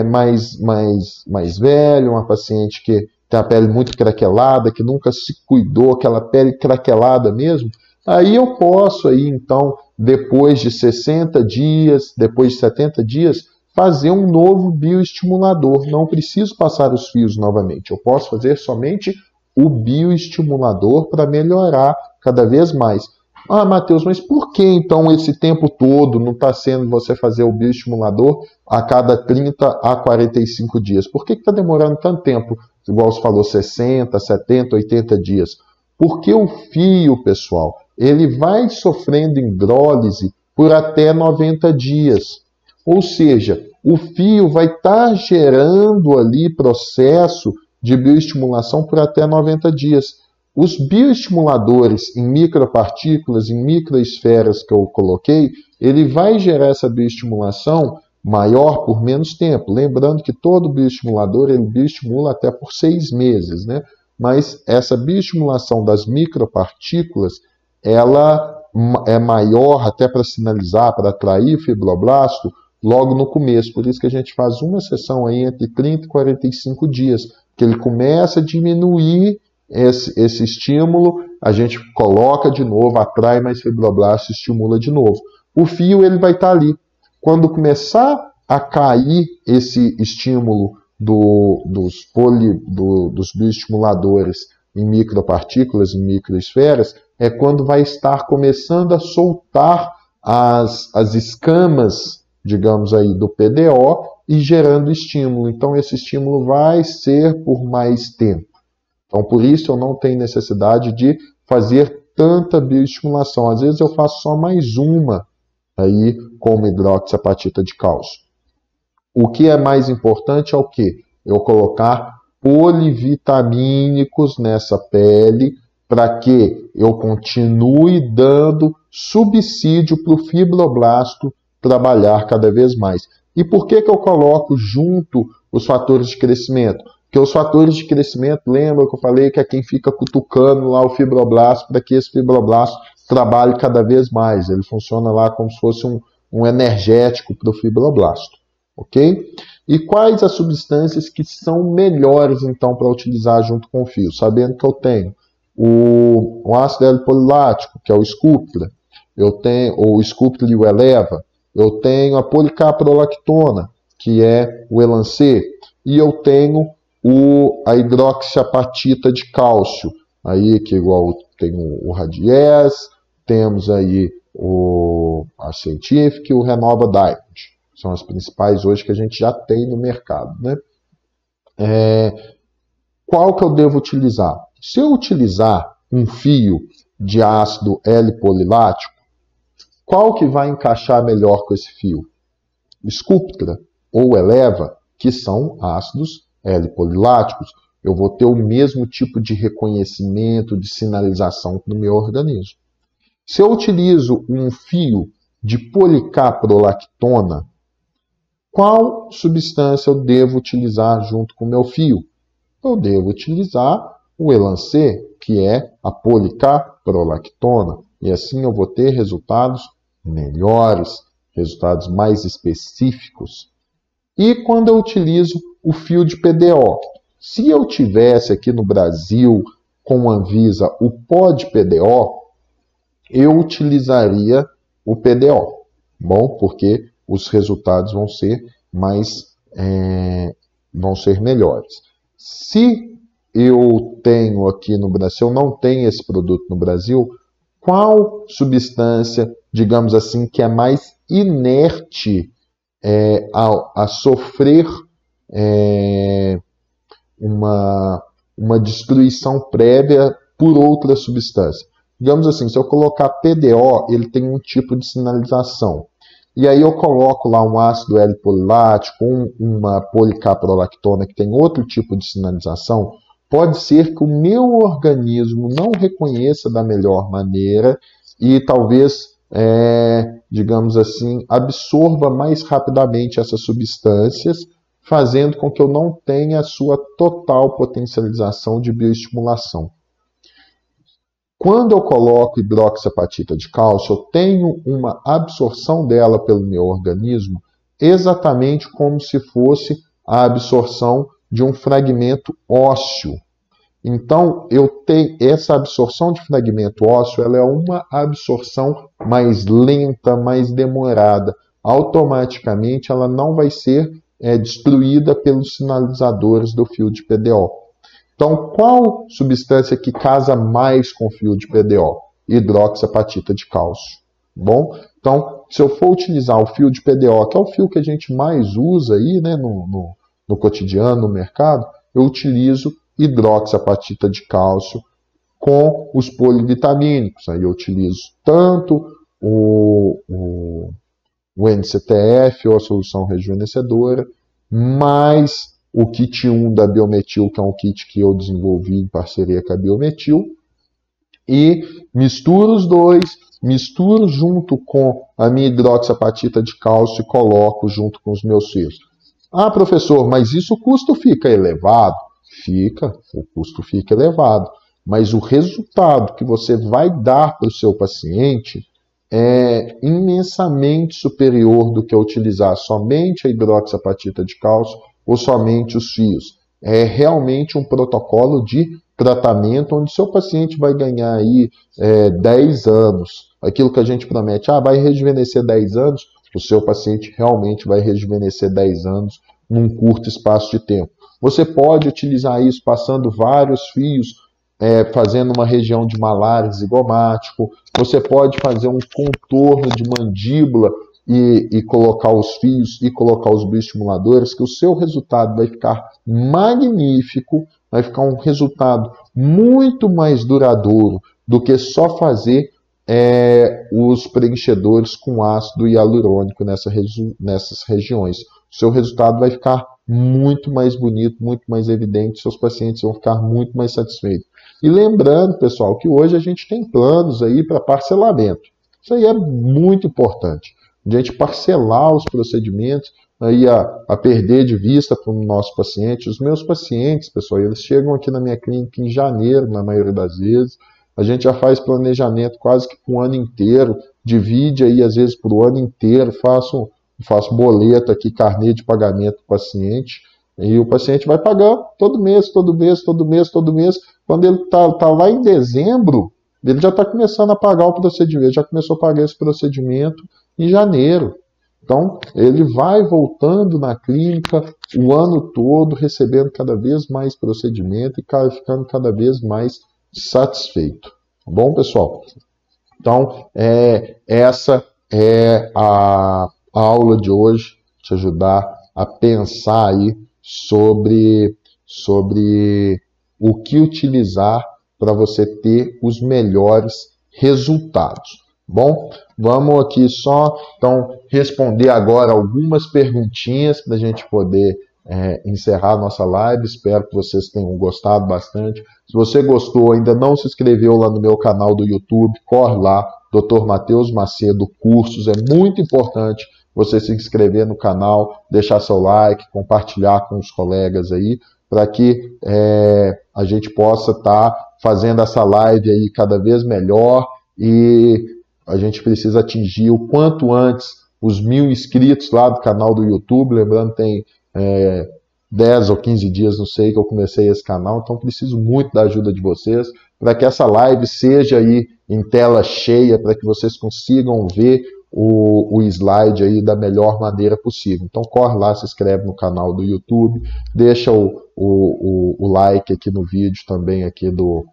mais velho, uma paciente que tem a pele muito craquelada, que nunca se cuidou, aquela pele craquelada mesmo. Aí eu posso, então, depois de 60 dias, depois de 70 dias, fazer um novo bioestimulador. Não preciso passar os fios novamente. Eu posso fazer somente o bioestimulador para melhorar cada vez mais. Ah, Matheus, mas por que então esse tempo todo não está sendo você fazer o bioestimulador a cada 30 a 45 dias? Por que está demorando tanto tempo? Igual você falou, 60, 70, 80 dias. Porque o fio, pessoal, ele vai sofrendo hidrólise por até 90 dias. Ou seja, o fio vai estar gerando ali processo de bioestimulação por até 90 dias. Os bioestimuladores em micropartículas, em microesferas que eu coloquei, ele vai gerar essa bioestimulação maior por menos tempo. Lembrando que todo bioestimulador, ele bioestimula até por 6 meses, né? Mas essa bioestimulação das micropartículas, ela é maior até para sinalizar, para atrair o fibroblasto, logo no começo. Por isso que a gente faz uma sessão aí entre 30 e 45 dias, que ele começa a diminuir esse estímulo, a gente coloca de novo, atrai mais fibroblasto, estimula de novo. O fio ele vai estar ali. Quando começar a cair esse estímulo dos bioestimuladores em micropartículas, em microesferas, é quando vai estar começando a soltar as escamas, digamos aí, do PDO e gerando estímulo. Então esse estímulo vai ser por mais tempo. Então, por isso eu não tenho necessidade de fazer tanta bioestimulação. Às vezes eu faço só mais uma aí com hidroxiapatita de cálcio. O que é mais importante é o quê? Eu colocar polivitamínicos nessa pele para que eu continue dando subsídio para o fibroblasto trabalhar cada vez mais. E por que eu coloco junto os fatores de crescimento? Porque os fatores de crescimento, lembra que eu falei que é quem fica cutucando lá o fibroblasto para que esse fibroblasto trabalhe cada vez mais. Ele funciona lá como se fosse um energético para o fibroblasto, ok? E quais as substâncias que são melhores, então, para utilizar junto com o fio? Sabendo que eu tenho o ácido L-polilático, que é o Sculptra, eu tenho o Sculptra e o Eleva, eu tenho a policaprolactona, que é o Elancê, e eu tenho a hidroxiapatita de cálcio, aí que igual tem o Radies, temos aí a Scientific e o Renova Diamond. São as principais hoje que a gente já tem no mercado, né? Qual que eu devo utilizar? Se eu utilizar um fio de ácido L-polilático, qual que vai encaixar melhor com esse fio? Sculptra ou Eleva, que são ácidos L-poliláticos. Eu vou ter o mesmo tipo de reconhecimento, de sinalização no meu organismo. Se eu utilizo um fio de policaprolactona, qual substância eu devo utilizar junto com o meu fio? Eu devo utilizar o Elancê, que é a policaprolactona. E assim eu vou ter resultados melhores, resultados mais específicos. E quando eu utilizo o fio de PDO? Se eu tivesse aqui no Brasil, com a Anvisa, o pó de PDO, eu utilizaria o PDO, bom? Porque os resultados vão ser melhores. Se eu tenho aqui no Brasil, eu não tenho esse produto no Brasil, qual substância, digamos assim, que é mais inerte a sofrer uma destruição prévia por outra substância. Digamos assim, se eu colocar PDO, ele tem um tipo de sinalização. E aí eu coloco lá um ácido L-polilático, uma policaprolactona que tem outro tipo de sinalização, pode ser que o meu organismo não reconheça da melhor maneira e talvez, digamos assim, absorva mais rapidamente essas substâncias, fazendo com que eu não tenha a sua total potencialização de bioestimulação. Quando eu coloco hidroxiapatita de cálcio, eu tenho uma absorção dela pelo meu organismo exatamente como se fosse a absorção de um fragmento ósseo. Então, eu tenho essa absorção de fragmento ósseo, ela é uma absorção mais lenta, mais demorada. Automaticamente, ela não vai ser destruída pelos sinalizadores do fio de PDO. Então, qual substância que casa mais com o fio de PDO? Hidroxiapatita de cálcio. Bom, então, se eu for utilizar o fio de PDO, que é o fio que a gente mais usa aí, né, no cotidiano, no mercado, eu utilizo hidroxiapatita de cálcio com os polivitamínicos. Aí eu utilizo tanto o NCTF, ou a solução rejuvenescedora, mais o kit 1 da Biometil, que é um kit que eu desenvolvi em parceria com a Biometil, e misturo os dois, misturo junto com a minha hidroxiapatita de cálcio e coloco junto com os meus fios. Ah, professor, mas isso o custo fica elevado? Fica, o custo fica elevado, mas o resultado que você vai dar para o seu paciente é imensamente superior do que utilizar somente a hidroxiapatita de cálcio ou somente os fios. É realmente um protocolo de tratamento onde seu paciente vai ganhar aí 10 anos. Aquilo que a gente promete, vai rejuvenescer 10 anos, o seu paciente realmente vai rejuvenescer 10 anos num curto espaço de tempo. Você pode utilizar isso passando vários fios, fazendo uma região de malar zigomático. Você pode fazer um contorno de mandíbula e colocar os fios e colocar os bioestimuladores, que o seu resultado vai ficar magnífico, vai ficar um resultado muito mais duradouro do que só fazer os preenchedores com ácido hialurônico nessas regiões. O seu resultado vai ficar muito mais bonito, muito mais evidente, seus pacientes vão ficar muito mais satisfeitos. E lembrando, pessoal, que hoje a gente tem planos aí para parcelamento. Isso aí é muito importante. A gente parcelar os procedimentos, aí a perder de vista para o nosso paciente. Os meus pacientes, pessoal, eles chegam aqui na minha clínica em janeiro, na maioria das vezes. A gente já faz planejamento quase que para o ano inteiro, divide aí às vezes para o ano inteiro, faço boleto aqui, carnê de pagamento para o paciente, e o paciente vai pagando todo mês. Quando ele está lá em dezembro, ele já está começando a pagar o procedimento, já começou a pagar esse procedimento em janeiro. Então, ele vai voltando na clínica o ano todo, recebendo cada vez mais procedimento e ficando cada vez mais satisfeito. Tá bom, pessoal? Então, essa é a aula de hoje, te ajudar a pensar aí sobre o que utilizar para você ter os melhores resultados. Bom, vamos aqui só então responder agora algumas perguntinhas para a gente poder encerrar a nossa live. Espero que vocês tenham gostado bastante. Se você gostou, ainda não se inscreveu lá no meu canal do YouTube, corre lá, Dr. Matheus Macedo Cursos. É muito importante você se inscrever no canal, deixar seu like, compartilhar com os colegas aí, para que a gente possa estar fazendo essa live aí cada vez melhor, e a gente precisa atingir o quanto antes os 1000 inscritos lá do canal do YouTube. Lembrando, tem 10 ou 15 dias, não sei, que eu comecei esse canal, então preciso muito da ajuda de vocês, para que essa live seja aí em tela cheia, para que vocês consigam ver o slide aí da melhor maneira possível. Então corre lá, se inscreve no canal do YouTube, deixa o like aqui no vídeo também aqui do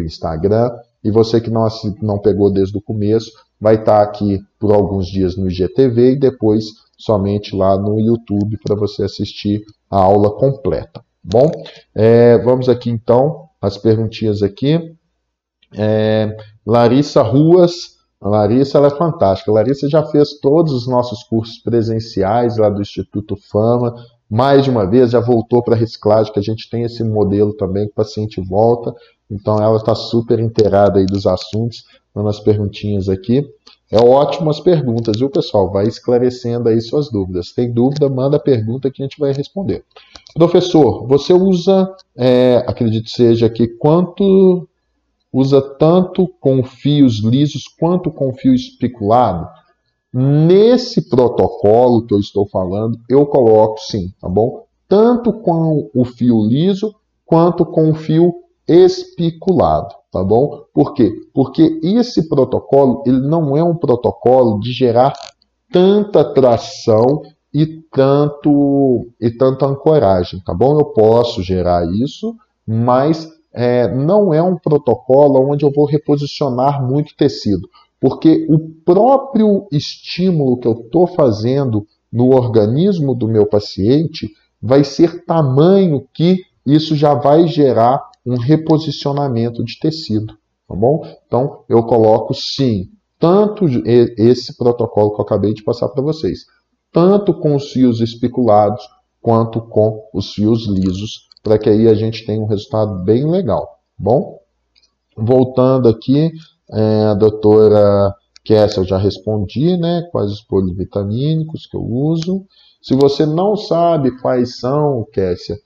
Instagram, E você que não pegou desde o começo, vai estar aqui por alguns dias no IGTV e depois somente lá no YouTube para você assistir a aula completa. Bom, vamos aqui então, as perguntinhas aqui. Larissa Ruas, a Larissa ela é fantástica. A Larissa já fez todos os nossos cursos presenciais lá do Instituto Fama, mais de uma vez, já voltou para a reciclagem, que a gente tem esse modelo também, que o paciente volta, então ela está super inteirada aí dos assuntos, dando as perguntinhas aqui. É ótimo as perguntas, viu, pessoal? Vai esclarecendo aí suas dúvidas. Tem dúvida, manda a pergunta que a gente vai responder. Professor, você usa, acredito que seja aqui, usa tanto com fios lisos quanto com fio especulado? Nesse protocolo que eu estou falando, eu coloco sim, tá bom? Tanto com o fio liso quanto com o fio espiculado, tá bom? Por quê? Porque esse protocolo, ele não é um protocolo de gerar tanta tração e tanta ancoragem, tá bom? Eu posso gerar isso, mas não é um protocolo onde eu vou reposicionar muito tecido, porque o próprio estímulo que eu estou fazendo no organismo do meu paciente vai ser tamanho que isso já vai gerar um reposicionamento de tecido, tá bom? Então, eu coloco sim, tanto esse protocolo que eu acabei de passar para vocês, tanto com os fios espiculados, quanto com os fios lisos, para que aí a gente tenha um resultado bem legal, tá bom? Voltando aqui, a doutora Kessia eu já respondi, né? Quais os polivitamínicos que eu uso. Se você não sabe quais são, Kessia,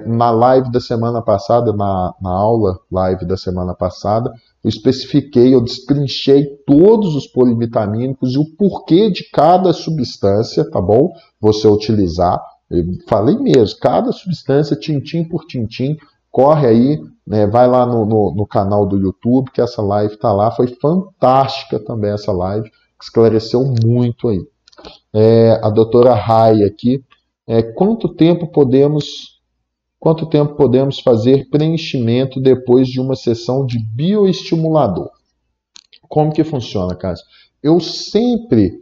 na live da semana passada, na aula live da semana passada, eu especifiquei, eu destrinchei todos os polivitamínicos e o porquê de cada substância, tá bom? Você utilizar. Eu falei mesmo, cada substância, tintim por tintim, corre aí, né, vai lá no canal do YouTube, que essa live está lá. Foi fantástica também essa live, esclareceu muito aí. A doutora Rai aqui, quanto tempo podemos fazer preenchimento depois de uma sessão de bioestimulador? Como que funciona, Cássio? Eu sempre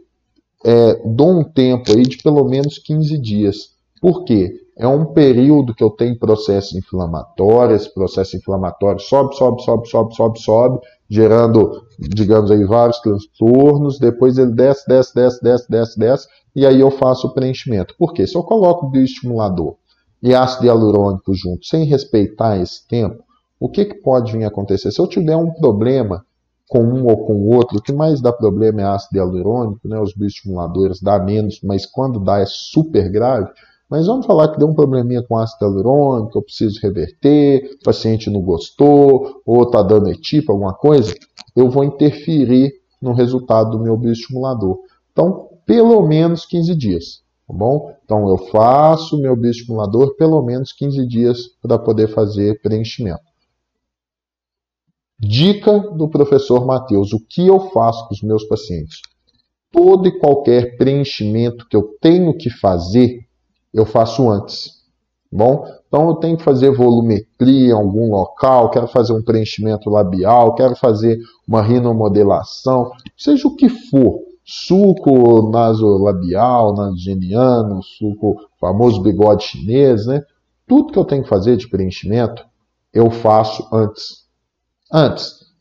dou um tempo aí de pelo menos 15 dias. Por quê? É um período que eu tenho processo inflamatório, esse processo inflamatório sobe, gerando, digamos aí, vários transtornos, depois ele desce, e aí eu faço o preenchimento. Por quê? Se eu coloco bioestimulador e ácido hialurônico junto, sem respeitar esse tempo, o que pode vir a acontecer? Se eu tiver um problema com um ou com o outro, o que mais dá problema é ácido hialurônico, né? Os bioestimuladores dá menos, mas quando dá é super grave. Mas vamos falar que deu um probleminha com ácido hialurônico, eu preciso reverter, o paciente não gostou, ou está dando etipa, alguma coisa, eu vou interferir no resultado do meu bioestimulador. Então, pelo menos 15 dias, tá bom? Então, eu faço o meu bioestimulador pelo menos 15 dias para poder fazer preenchimento. Dica do professor Matheus, o que eu faço com os meus pacientes? Todo e qualquer preenchimento que eu tenho que fazer, eu faço antes, bom? Então eu tenho que fazer volumetria em algum local, quero fazer um preenchimento labial, quero fazer uma rinomodelação, seja o que for, suco nasolabial, nasogeniano, suco famoso bigode chinês, né? Tudo que eu tenho que fazer de preenchimento, eu faço antes.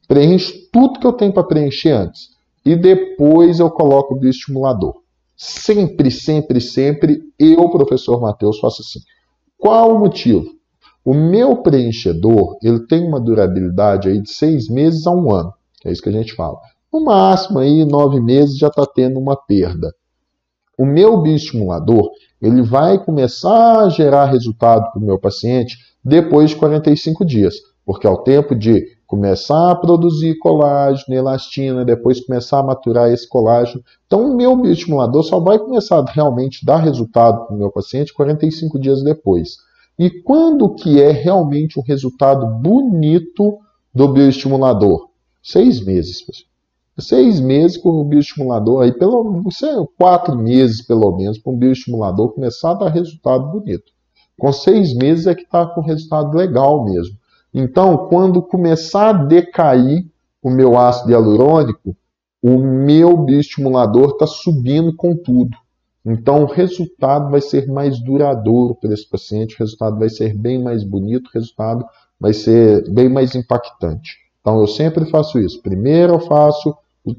Preencho tudo que eu tenho para preencher antes. E depois eu coloco o bioestimulador. Sempre, eu, professor Matheus, faço assim. Qual o motivo? O meu preenchedor, ele tem uma durabilidade aí de 6 meses a 1 ano. É isso que a gente fala. No máximo, aí, 9 meses já está tendo uma perda. O meu bioestimulador, ele vai começar a gerar resultado para o meu paciente depois de 45 dias. Porque é o tempo de começar a produzir colágeno, elastina, depois começar a maturar esse colágeno. Então, o meu bioestimulador só vai começar a realmente dar resultado para o meu paciente 45 dias depois. E quando que é realmente um resultado bonito do bioestimulador? 6 meses, pessoal. 6 meses com o bioestimulador, aí 4 meses pelo menos, para um bioestimulador começar a dar resultado bonito. Com 6 meses é que está com resultado legal mesmo. Então, quando começar a decair, o meu ácido hialurônico, o meu bioestimulador está subindo com tudo. Então, o resultado vai ser mais duradouro para esse paciente, o resultado vai ser bem mais bonito, o resultado vai ser bem mais impactante. Então, eu sempre faço isso. Primeiro, eu faço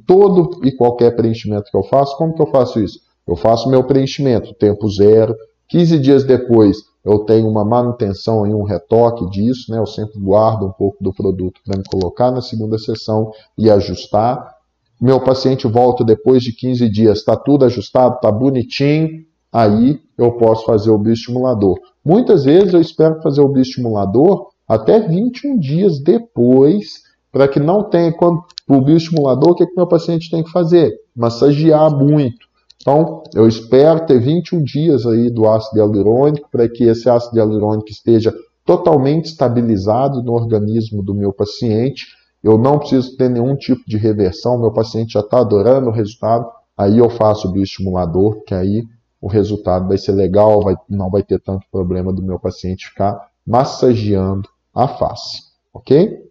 todo e qualquer preenchimento que eu faço. Como que eu faço isso? Eu faço meu preenchimento, tempo zero. 15 dias depois, eu tenho uma manutenção e um retoque disso, né? Eu sempre guardo um pouco do produto para me colocar na segunda sessão e ajustar. Meu paciente volta depois de 15 dias, está tudo ajustado, está bonitinho, aí eu posso fazer o bioestimulador. Muitas vezes eu espero fazer o bioestimulador até 21 dias depois, para que não tenha, quando o bioestimulador, o que meu paciente tem que fazer? Massagear muito. Então, eu espero ter 21 dias aí do ácido hialurônico, para que esse ácido hialurônico esteja totalmente estabilizado no organismo do meu paciente. Eu não preciso ter nenhum tipo de reversão, meu paciente já está adorando o resultado, aí eu faço o bioestimulador, que aí o resultado vai ser legal, não vai ter tanto problema do meu paciente ficar massageando a face, ok?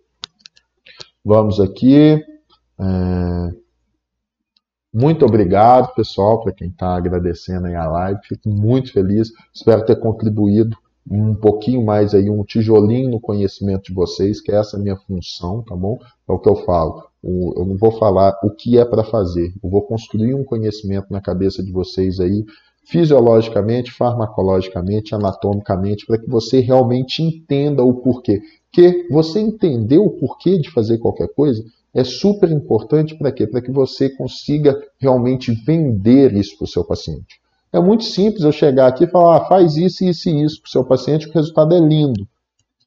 Vamos aqui. Muito obrigado, pessoal, para quem está agradecendo aí a live. Fico muito feliz, espero ter contribuído um pouquinho mais aí, um tijolinho no conhecimento de vocês, que essa é a minha função, tá bom? É o que eu falo. Eu não vou falar o que é para fazer, eu vou construir um conhecimento na cabeça de vocês aí, fisiologicamente, farmacologicamente, anatomicamente, para que você realmente entenda o porquê. Porque você entender o porquê de fazer qualquer coisa é super importante para quê? Para que você consiga realmente vender isso para o seu paciente. É muito simples eu chegar aqui e falar, faz isso, isso e isso para o seu paciente, que o resultado é lindo.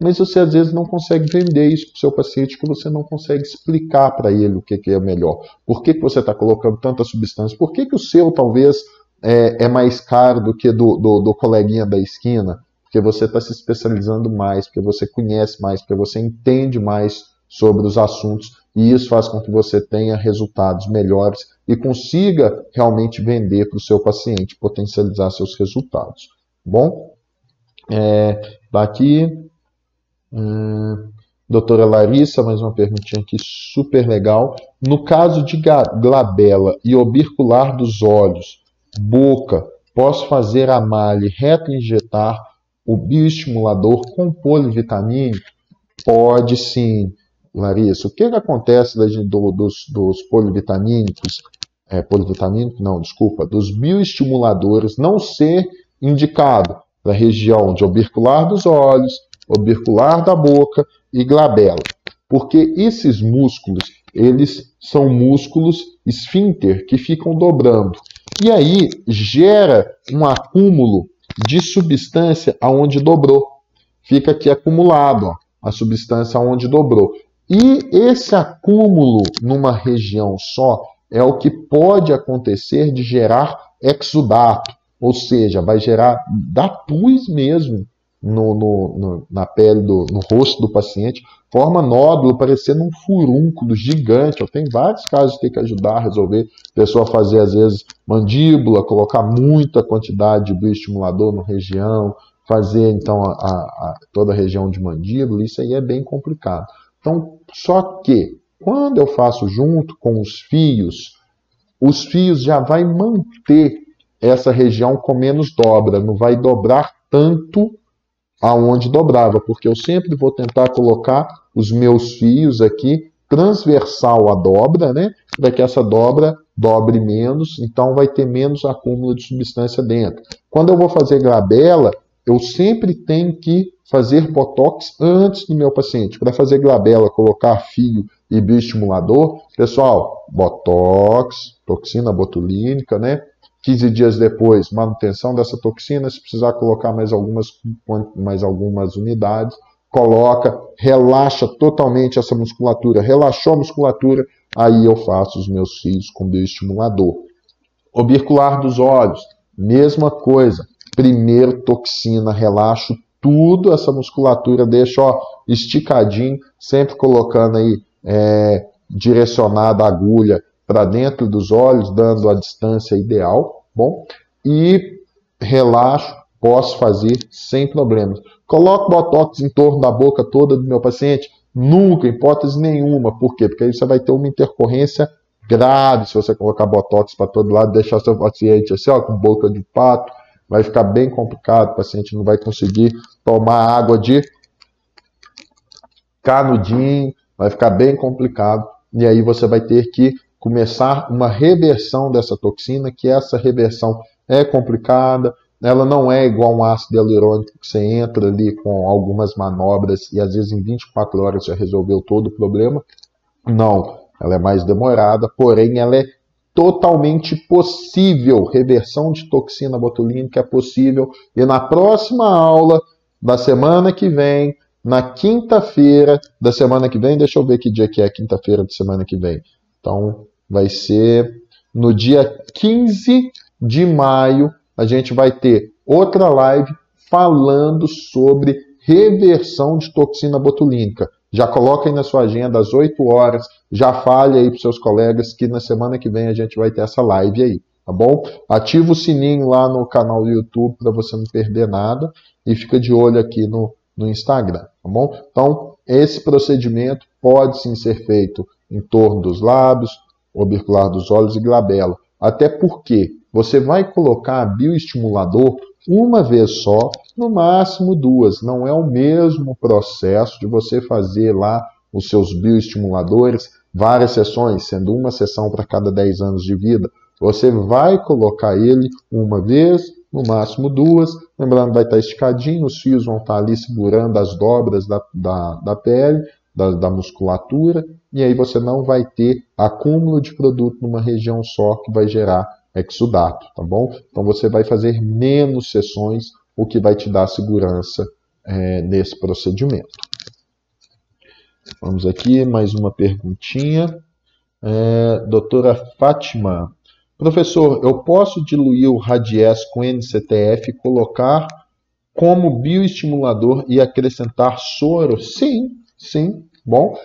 Mas você às vezes não consegue vender isso para o seu paciente, que você não consegue explicar para ele o que é melhor. Por que você está colocando tanta substância? Por que o seu talvez é mais caro do que do coleguinha da esquina? Porque você está se especializando mais, porque você conhece mais, porque você entende mais sobre os assuntos, e isso faz com que você tenha resultados melhores e consiga realmente vender para o seu paciente, potencializar seus resultados. Bom, daqui, doutora Larissa, mais uma perguntinha aqui super legal. No caso de glabela e orbikular dos olhos, boca, posso fazer a malha e reto-injetar o bioestimulador com polivitamínico? Pode sim, Larissa. O que acontece dos polivitamínicos, dos bioestimuladores não ser indicado para a região de orbicular dos olhos, orbicular da boca e glabela? Porque esses músculos, eles são músculos esfíncter que ficam dobrando. E aí gera um acúmulo de substância aonde dobrou. Fica aqui acumulado, ó, a substância aonde dobrou. E esse acúmulo numa região só é o que pode acontecer de gerar exudato, ou seja, vai gerar da pus mesmo na pele, no rosto do paciente, forma nódulo, parecendo um furúnculo gigante. Tem vários casos que tem que ajudar a resolver. A pessoa fazer, às vezes, mandíbula, colocar muita quantidade de bioestimulador na região, fazer, então, toda a região de mandíbula, isso aí é bem complicado. Então, só que, quando eu faço junto com os fios já vai manter essa região com menos dobra, não vai dobrar tanto aonde dobrava, porque eu sempre vou tentar colocar os meus fios aqui transversal à dobra, né, para que essa dobra dobre menos, então vai ter menos acúmulo de substância dentro. Quando eu vou fazer glabela, eu sempre tenho que fazer botox antes do meu paciente. Para fazer glabela, colocar fio e bioestimulador, pessoal, botox, toxina botulínica, né? 15 dias depois, manutenção dessa toxina, se precisar colocar mais algumas unidades, coloca, relaxa totalmente essa musculatura, relaxou a musculatura, aí eu faço os meus fios com bioestimulador. Orbicular dos olhos, mesma coisa, primeiro toxina, relaxo tudo, essa musculatura, deixo esticadinho, sempre colocando aí direcionada a agulha para dentro dos olhos, dando a distância ideal, bom? E relaxo, posso fazer sem problemas. Coloco botox em torno da boca toda do meu paciente, Nunca, hipótese nenhuma. Por quê? Porque aí você vai ter uma intercorrência grave se você colocar botox para todo lado, deixar seu paciente assim, ó, com boca de pato, vai ficar bem complicado, o paciente não vai conseguir tomar água de canudinho, vai ficar bem complicado, e aí você vai ter que começar uma reversão dessa toxina, que essa reversão é complicada, ela não é igual um ácido hialurônico que você entra ali com algumas manobras e às vezes em 24 horas já resolveu todo o problema. Não, ela é mais demorada, porém ela é totalmente possível. Reversão de toxina botulínica é possível. E na próxima aula da semana que vem, na quinta-feira da semana que vem, deixa eu ver que dia que é quinta-feira da semana que vem. Então, vai ser no dia 15 de maio, a gente vai ter outra live falando sobre reversão de toxina botulínica. Já coloca aí na sua agenda às 8 horas, já fale aí para os seus colegas que na semana que vem a gente vai ter essa live aí, tá bom? Ativa o sininho lá no canal do YouTube para você não perder nada e fica de olho aqui no Instagram, tá bom? Então, esse procedimento pode sim ser feito em torno dos lábios, orbicular dos olhos e glabela. Até porque você vai colocar bioestimulador uma vez só, no máximo duas. Não é o mesmo processo de você fazer lá os seus bioestimuladores, várias sessões, sendo uma sessão para cada 10 anos de vida. Você vai colocar ele uma vez, no máximo duas. Lembrando, vai estar esticadinho, os fios vão estar ali segurando as dobras da pele, da musculatura, e aí você não vai ter acúmulo de produto numa região só que vai gerar exudato, tá bom? Então você vai fazer menos sessões, o que vai te dar segurança nesse procedimento. Vamos aqui, mais uma perguntinha. Doutora Fátima. Professor, eu posso diluir o Radies com NCTF, colocar como bioestimulador e acrescentar soro? Sim, sim. Bom,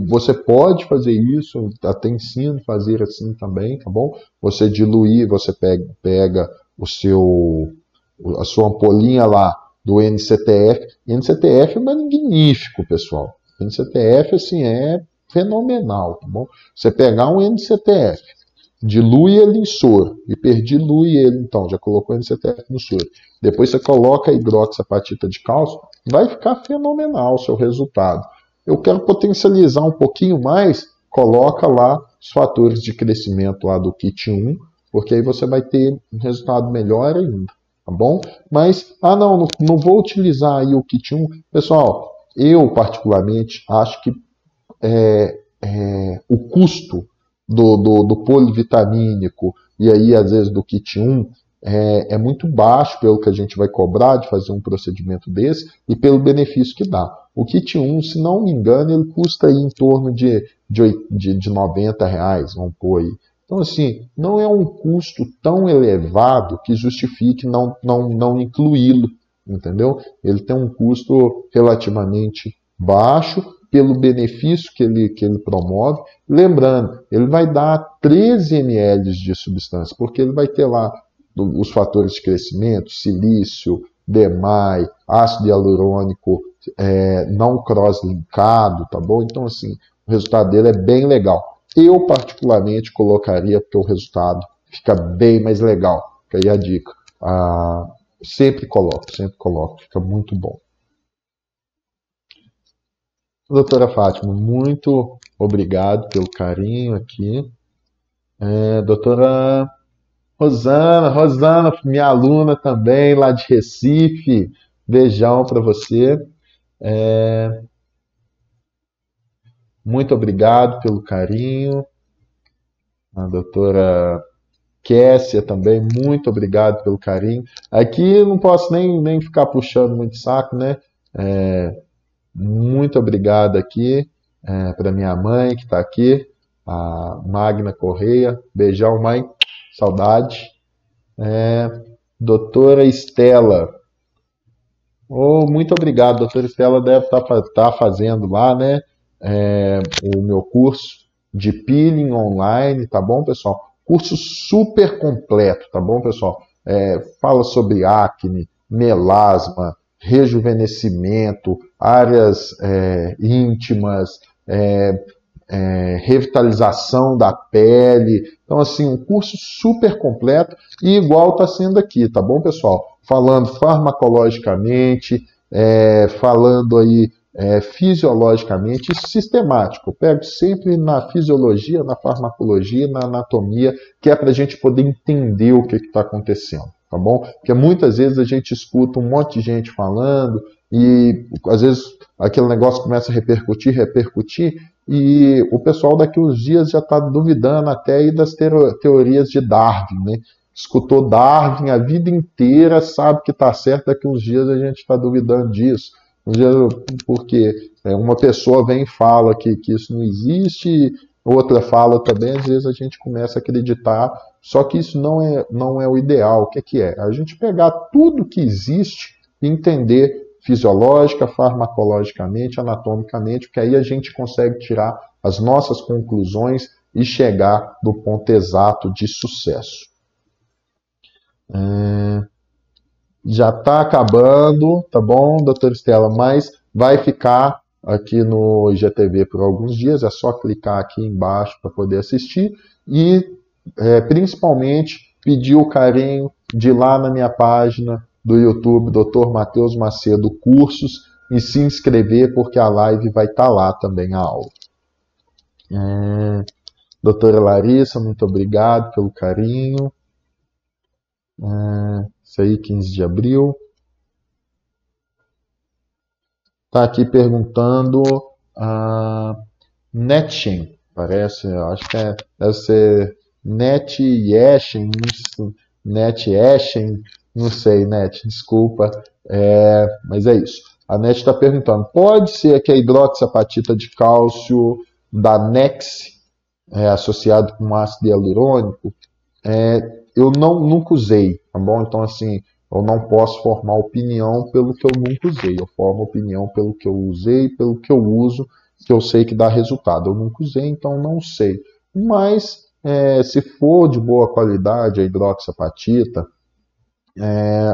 você pode fazer isso, até ensino a fazer assim também, tá bom? Você diluir, você pega a sua ampolinha lá do NCTF. NCTF é magnífico, pessoal. NCTF, assim, é fenomenal, tá bom? Você pegar um NCTF, dilui ele em soro, hiperdilui ele, então, já colocou NCTF no soro. Depois você coloca a hidroxapatita de cálcio, vai ficar fenomenal o seu resultado. Eu quero potencializar um pouquinho mais, coloca lá os fatores de crescimento lá do kit 1, porque aí você vai ter um resultado melhor ainda, tá bom? Mas, não vou utilizar aí o kit 1. Pessoal, eu particularmente acho que o custo do polivitamínico e aí às vezes do kit 1 é muito baixo pelo que a gente vai cobrar de fazer um procedimento desse e pelo benefício que dá. O kit 1, se não me engano, ele custa aí em torno de R$90, vamos pôr aí. Então, assim, não é um custo tão elevado que justifique não incluí-lo, entendeu? Ele tem um custo relativamente baixo pelo benefício que ele promove. Lembrando, ele vai dar 13 ml de substância, porque ele vai ter lá os fatores de crescimento, silício, DMAI, ácido hialurônico não cross-linkado, tá bom? Então, assim, o resultado dele é bem legal. Eu, particularmente, colocaria, porque o resultado fica bem mais legal. Fica aí a dica. Sempre coloco, fica muito bom. Doutora Fátima, muito obrigado pelo carinho aqui. Doutora Rosana, minha aluna também, lá de Recife. Beijão para você. Muito obrigado pelo carinho. A doutora Kessia também, muito obrigado pelo carinho. Aqui eu não posso nem ficar puxando muito saco, né? Muito obrigado aqui para minha mãe que está aqui, a Magna Correia. Beijão, mãe. Saudade. Doutora Estela. Muito obrigado. Doutora Estela deve estar fazendo lá, né? O meu curso de peeling online, tá bom, pessoal? Curso super completo, tá bom, pessoal? Fala sobre acne, melasma, rejuvenescimento, áreas íntimas, revitalização da pele. Então, assim, um curso super completo e igual está sendo aqui, tá bom, pessoal? Falando farmacologicamente, falando aí fisiologicamente e sistemático. Eu pego sempre na fisiologia, na farmacologia, na anatomia, que é para a gente poder entender o que está acontecendo, tá bom? Porque muitas vezes a gente escuta um monte de gente falando e às vezes aquele negócio começa a repercutir, e o pessoal daqui uns dias já está duvidando até aí das teorias de Darwin, né? Escutou Darwin a vida inteira, sabe que está certo, daqui uns dias a gente está duvidando disso. Porque uma pessoa vem e fala que isso não existe, outra fala também, às vezes a gente começa a acreditar, só que isso não é o ideal. O que é? A gente pegar tudo que existe e entender fisiológica, farmacologicamente, anatomicamente, porque aí a gente consegue tirar as nossas conclusões e chegar no ponto exato de sucesso. Já está acabando, tá bom, doutora Estela? Mas vai ficar aqui no IGTV por alguns dias, é só clicar aqui embaixo para poder assistir e principalmente pedir o carinho de ir lá na minha página do YouTube, Dr. Matheus Macedo Cursos, e se inscrever, porque a live vai estar lá também, a aula. Doutora Larissa, muito obrigado pelo carinho. Isso aí, 15 de abril. Está aqui perguntando Netchen, parece, acho que deve ser Netyechen, não sei, Net, desculpa, mas é isso. A Net está perguntando, pode ser que a hidroxiapatita de cálcio da Nex associado com ácido hialurônico? Eu nunca usei, tá bom? Então, assim, eu não posso formar opinião pelo que eu nunca usei. Eu formo opinião pelo que eu usei, pelo que eu uso, que eu sei que dá resultado. Eu nunca usei, então não sei. Mas, se for de boa qualidade a hidroxiapatita,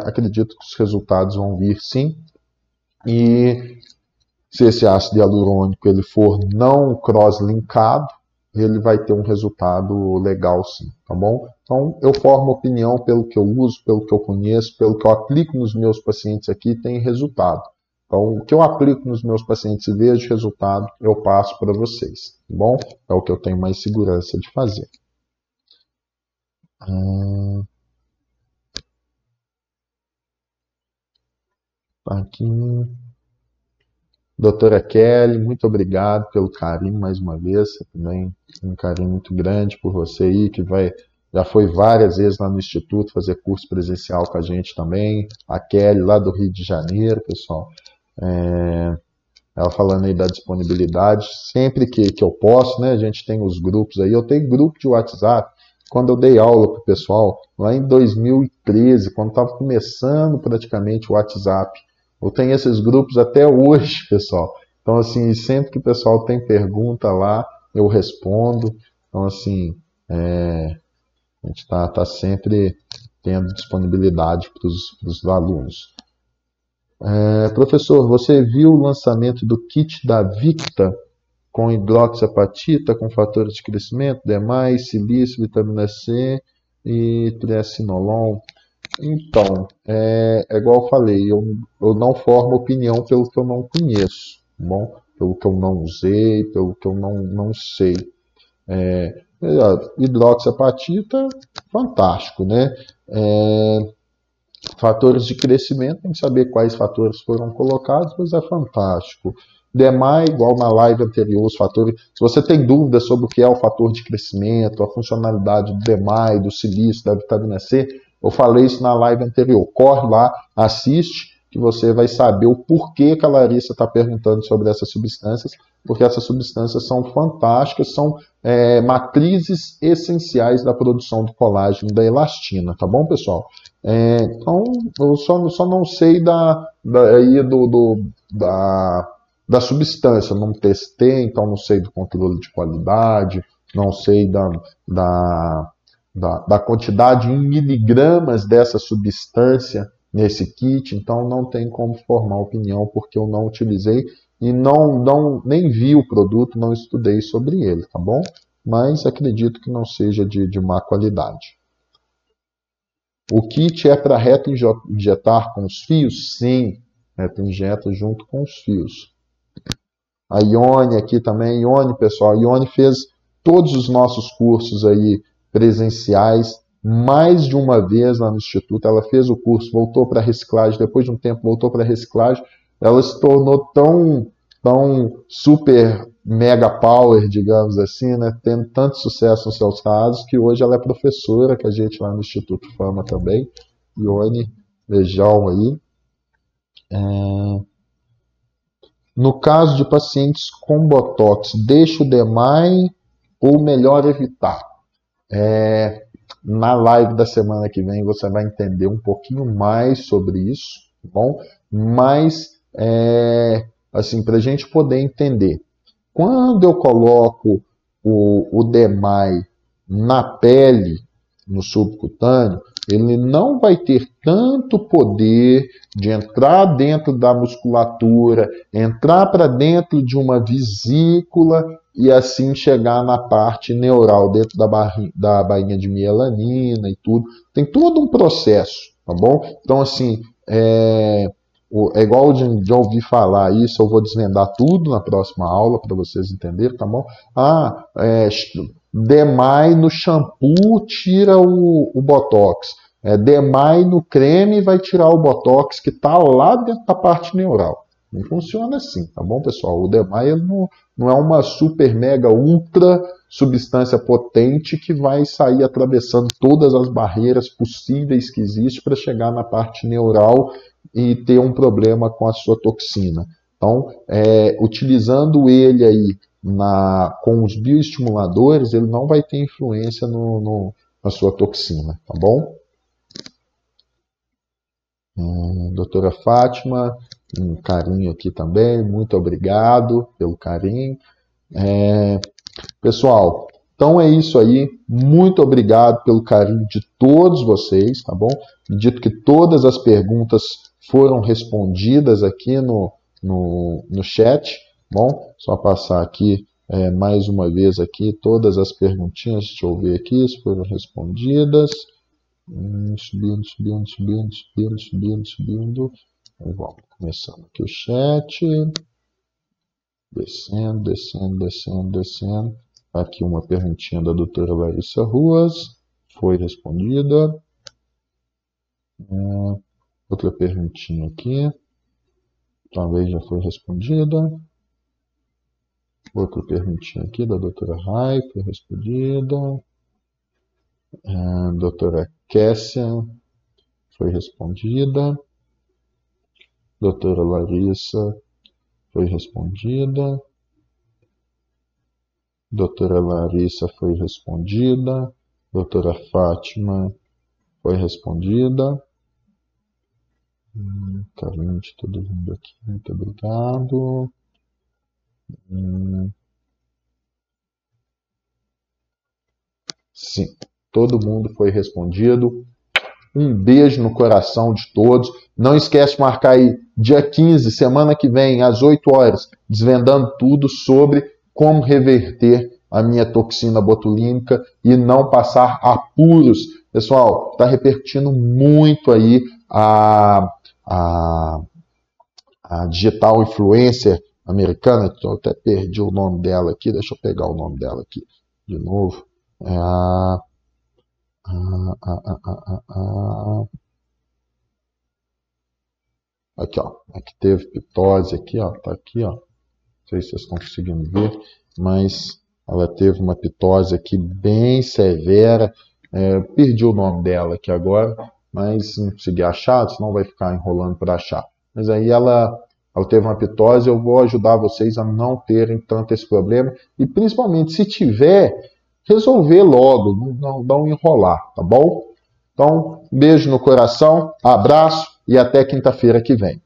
acredito que os resultados vão vir sim. E se esse ácido hialurônico ele for não cross-linkado, ele vai ter um resultado legal sim, tá bom? Então, eu formo opinião pelo que eu uso, pelo que eu conheço, pelo que eu aplico nos meus pacientes aqui, tem resultado. Então, o que eu aplico nos meus pacientes e vejo resultado, eu passo para vocês, tá bom? É o que eu tenho mais segurança de fazer. Aqui. Doutora Kelly, muito obrigado pelo carinho mais uma vez. Você também tem um carinho muito grande por você aí, que já foi várias vezes lá no Instituto fazer curso presencial com a gente também. A Kelly, lá do Rio de Janeiro, pessoal. Ela falando aí da disponibilidade. Sempre que eu posso, né? A gente tem os grupos aí. Eu tenho grupo de WhatsApp. Quando eu dei aula para o pessoal, lá em 2013, quando estava começando praticamente o WhatsApp, eu tenho esses grupos até hoje, pessoal. Então, assim, sempre que o pessoal tem pergunta lá, eu respondo. Então, assim, a gente está sempre tendo disponibilidade para os alunos. Professor, você viu o lançamento do kit da Victa com hidroxiapatita, com fatores de crescimento, demais, silício, vitamina C e triacinolon? Então, igual eu falei, eu não formo opinião pelo que eu não conheço, tá bom? Pelo que eu não usei, pelo que eu não sei. Hidroxiapatita, fantástico, né? Fatores de crescimento, tem que saber quais fatores foram colocados, mas é fantástico. DMAI, igual na live anterior, os fatores. Se você tem dúvidas sobre o que é o fator de crescimento, a funcionalidade do DMAI, do silício, da vitamina C, eu falei isso na live anterior. Corre lá, assiste, que você vai saber o porquê que a Larissa está perguntando sobre essas substâncias, porque essas substâncias são fantásticas, são matrizes essenciais da produção do colágeno e da elastina, tá bom, pessoal? Então, eu só não sei da substância, não testei, então não sei do controle de qualidade, não sei da quantidade em miligramas dessa substância nesse kit, então não tem como formar opinião porque eu não utilizei e nem vi o produto, não estudei sobre ele, tá bom? Mas acredito que não seja de má qualidade. O kit é para reto-injetar com os fios? Sim, reto-injeta junto com os fios. A Ione aqui também, Ione, pessoal, a Ione fez todos os nossos cursos aí presenciais, mais de uma vez lá no Instituto. Ela fez o curso, voltou para a reciclagem, depois de um tempo voltou para a reciclagem. Ela se tornou tão super mega power, digamos assim, né? Tendo tanto sucesso nos seus casos, que hoje ela é professora, que a gente lá no Instituto Fama também. Ione, beijão aí. No caso de pacientes com Botox, deixa o DMAI ou melhor evitar? Na live da semana que vem você vai entender um pouquinho mais sobre isso, tá bom? Mas, assim, para a gente poder entender, quando eu coloco o DMAI na pele, no subcutâneo, ele não vai ter tanto poder de entrar dentro da musculatura, entrar para dentro de uma vesícula e assim chegar na parte neural, dentro da bainha de melanina e tudo. Tem todo um processo, tá bom? Então, assim, é igual de ouvir falar isso, eu vou desvendar tudo na próxima aula para vocês entenderem, tá bom? DMAI no shampoo tira o Botox. DMAI no creme vai tirar o Botox que está lá dentro da parte neural. Não funciona assim, tá bom, pessoal? O DMAI não é uma super, mega, ultra substância potente que vai sair atravessando todas as barreiras possíveis que existem para chegar na parte neural e ter um problema com a sua toxina. Então, utilizando ele aí com os bioestimuladores, ele não vai ter influência na sua toxina, tá bom? Doutora Fátima, um carinho aqui também, muito obrigado pelo carinho. Pessoal, então é isso aí, muito obrigado pelo carinho de todos vocês, tá bom? Acredito que todas as perguntas foram respondidas aqui no chat, bom? Só passar aqui mais uma vez aqui todas as perguntinhas, deixa eu ver aqui se foram respondidas. Subindo. Vamos começando aqui o chat. Descendo. Aqui uma perguntinha da doutora Larissa Ruas. Foi respondida. Outra perguntinha aqui. Talvez já foi respondida. Outra perguntinha aqui da doutora Rai. Foi respondida. Doutora Kessia. Foi respondida. Doutora Larissa. Foi respondida. Doutora Larissa foi respondida. Doutora Fátima foi respondida. Carinho de todo mundo aqui. Muito obrigado. Sim, todo mundo foi respondido. Um beijo no coração de todos. Não esquece de marcar aí dia 15, semana que vem, às 8 horas, desvendando tudo sobre como reverter a minha toxina botulínica e não passar apuros. Pessoal, está repercutindo muito aí a digital influencer americana. Eu até perdi o nome dela aqui. Deixa eu pegar o nome dela aqui de novo. Aqui, ó. Aqui teve pitose aqui, ó. Tá aqui, ó. Não sei se vocês estão conseguindo ver, mas ela teve uma pitose aqui bem severa. Perdi o nome dela aqui agora, mas não consegui achar, senão vai ficar enrolando para achar. Mas aí ela teve uma pitose, eu vou ajudar vocês a não terem tanto esse problema. E principalmente, se tiver, resolver logo, não enrolar, tá bom? Então, beijo no coração, abraço e até quinta-feira que vem.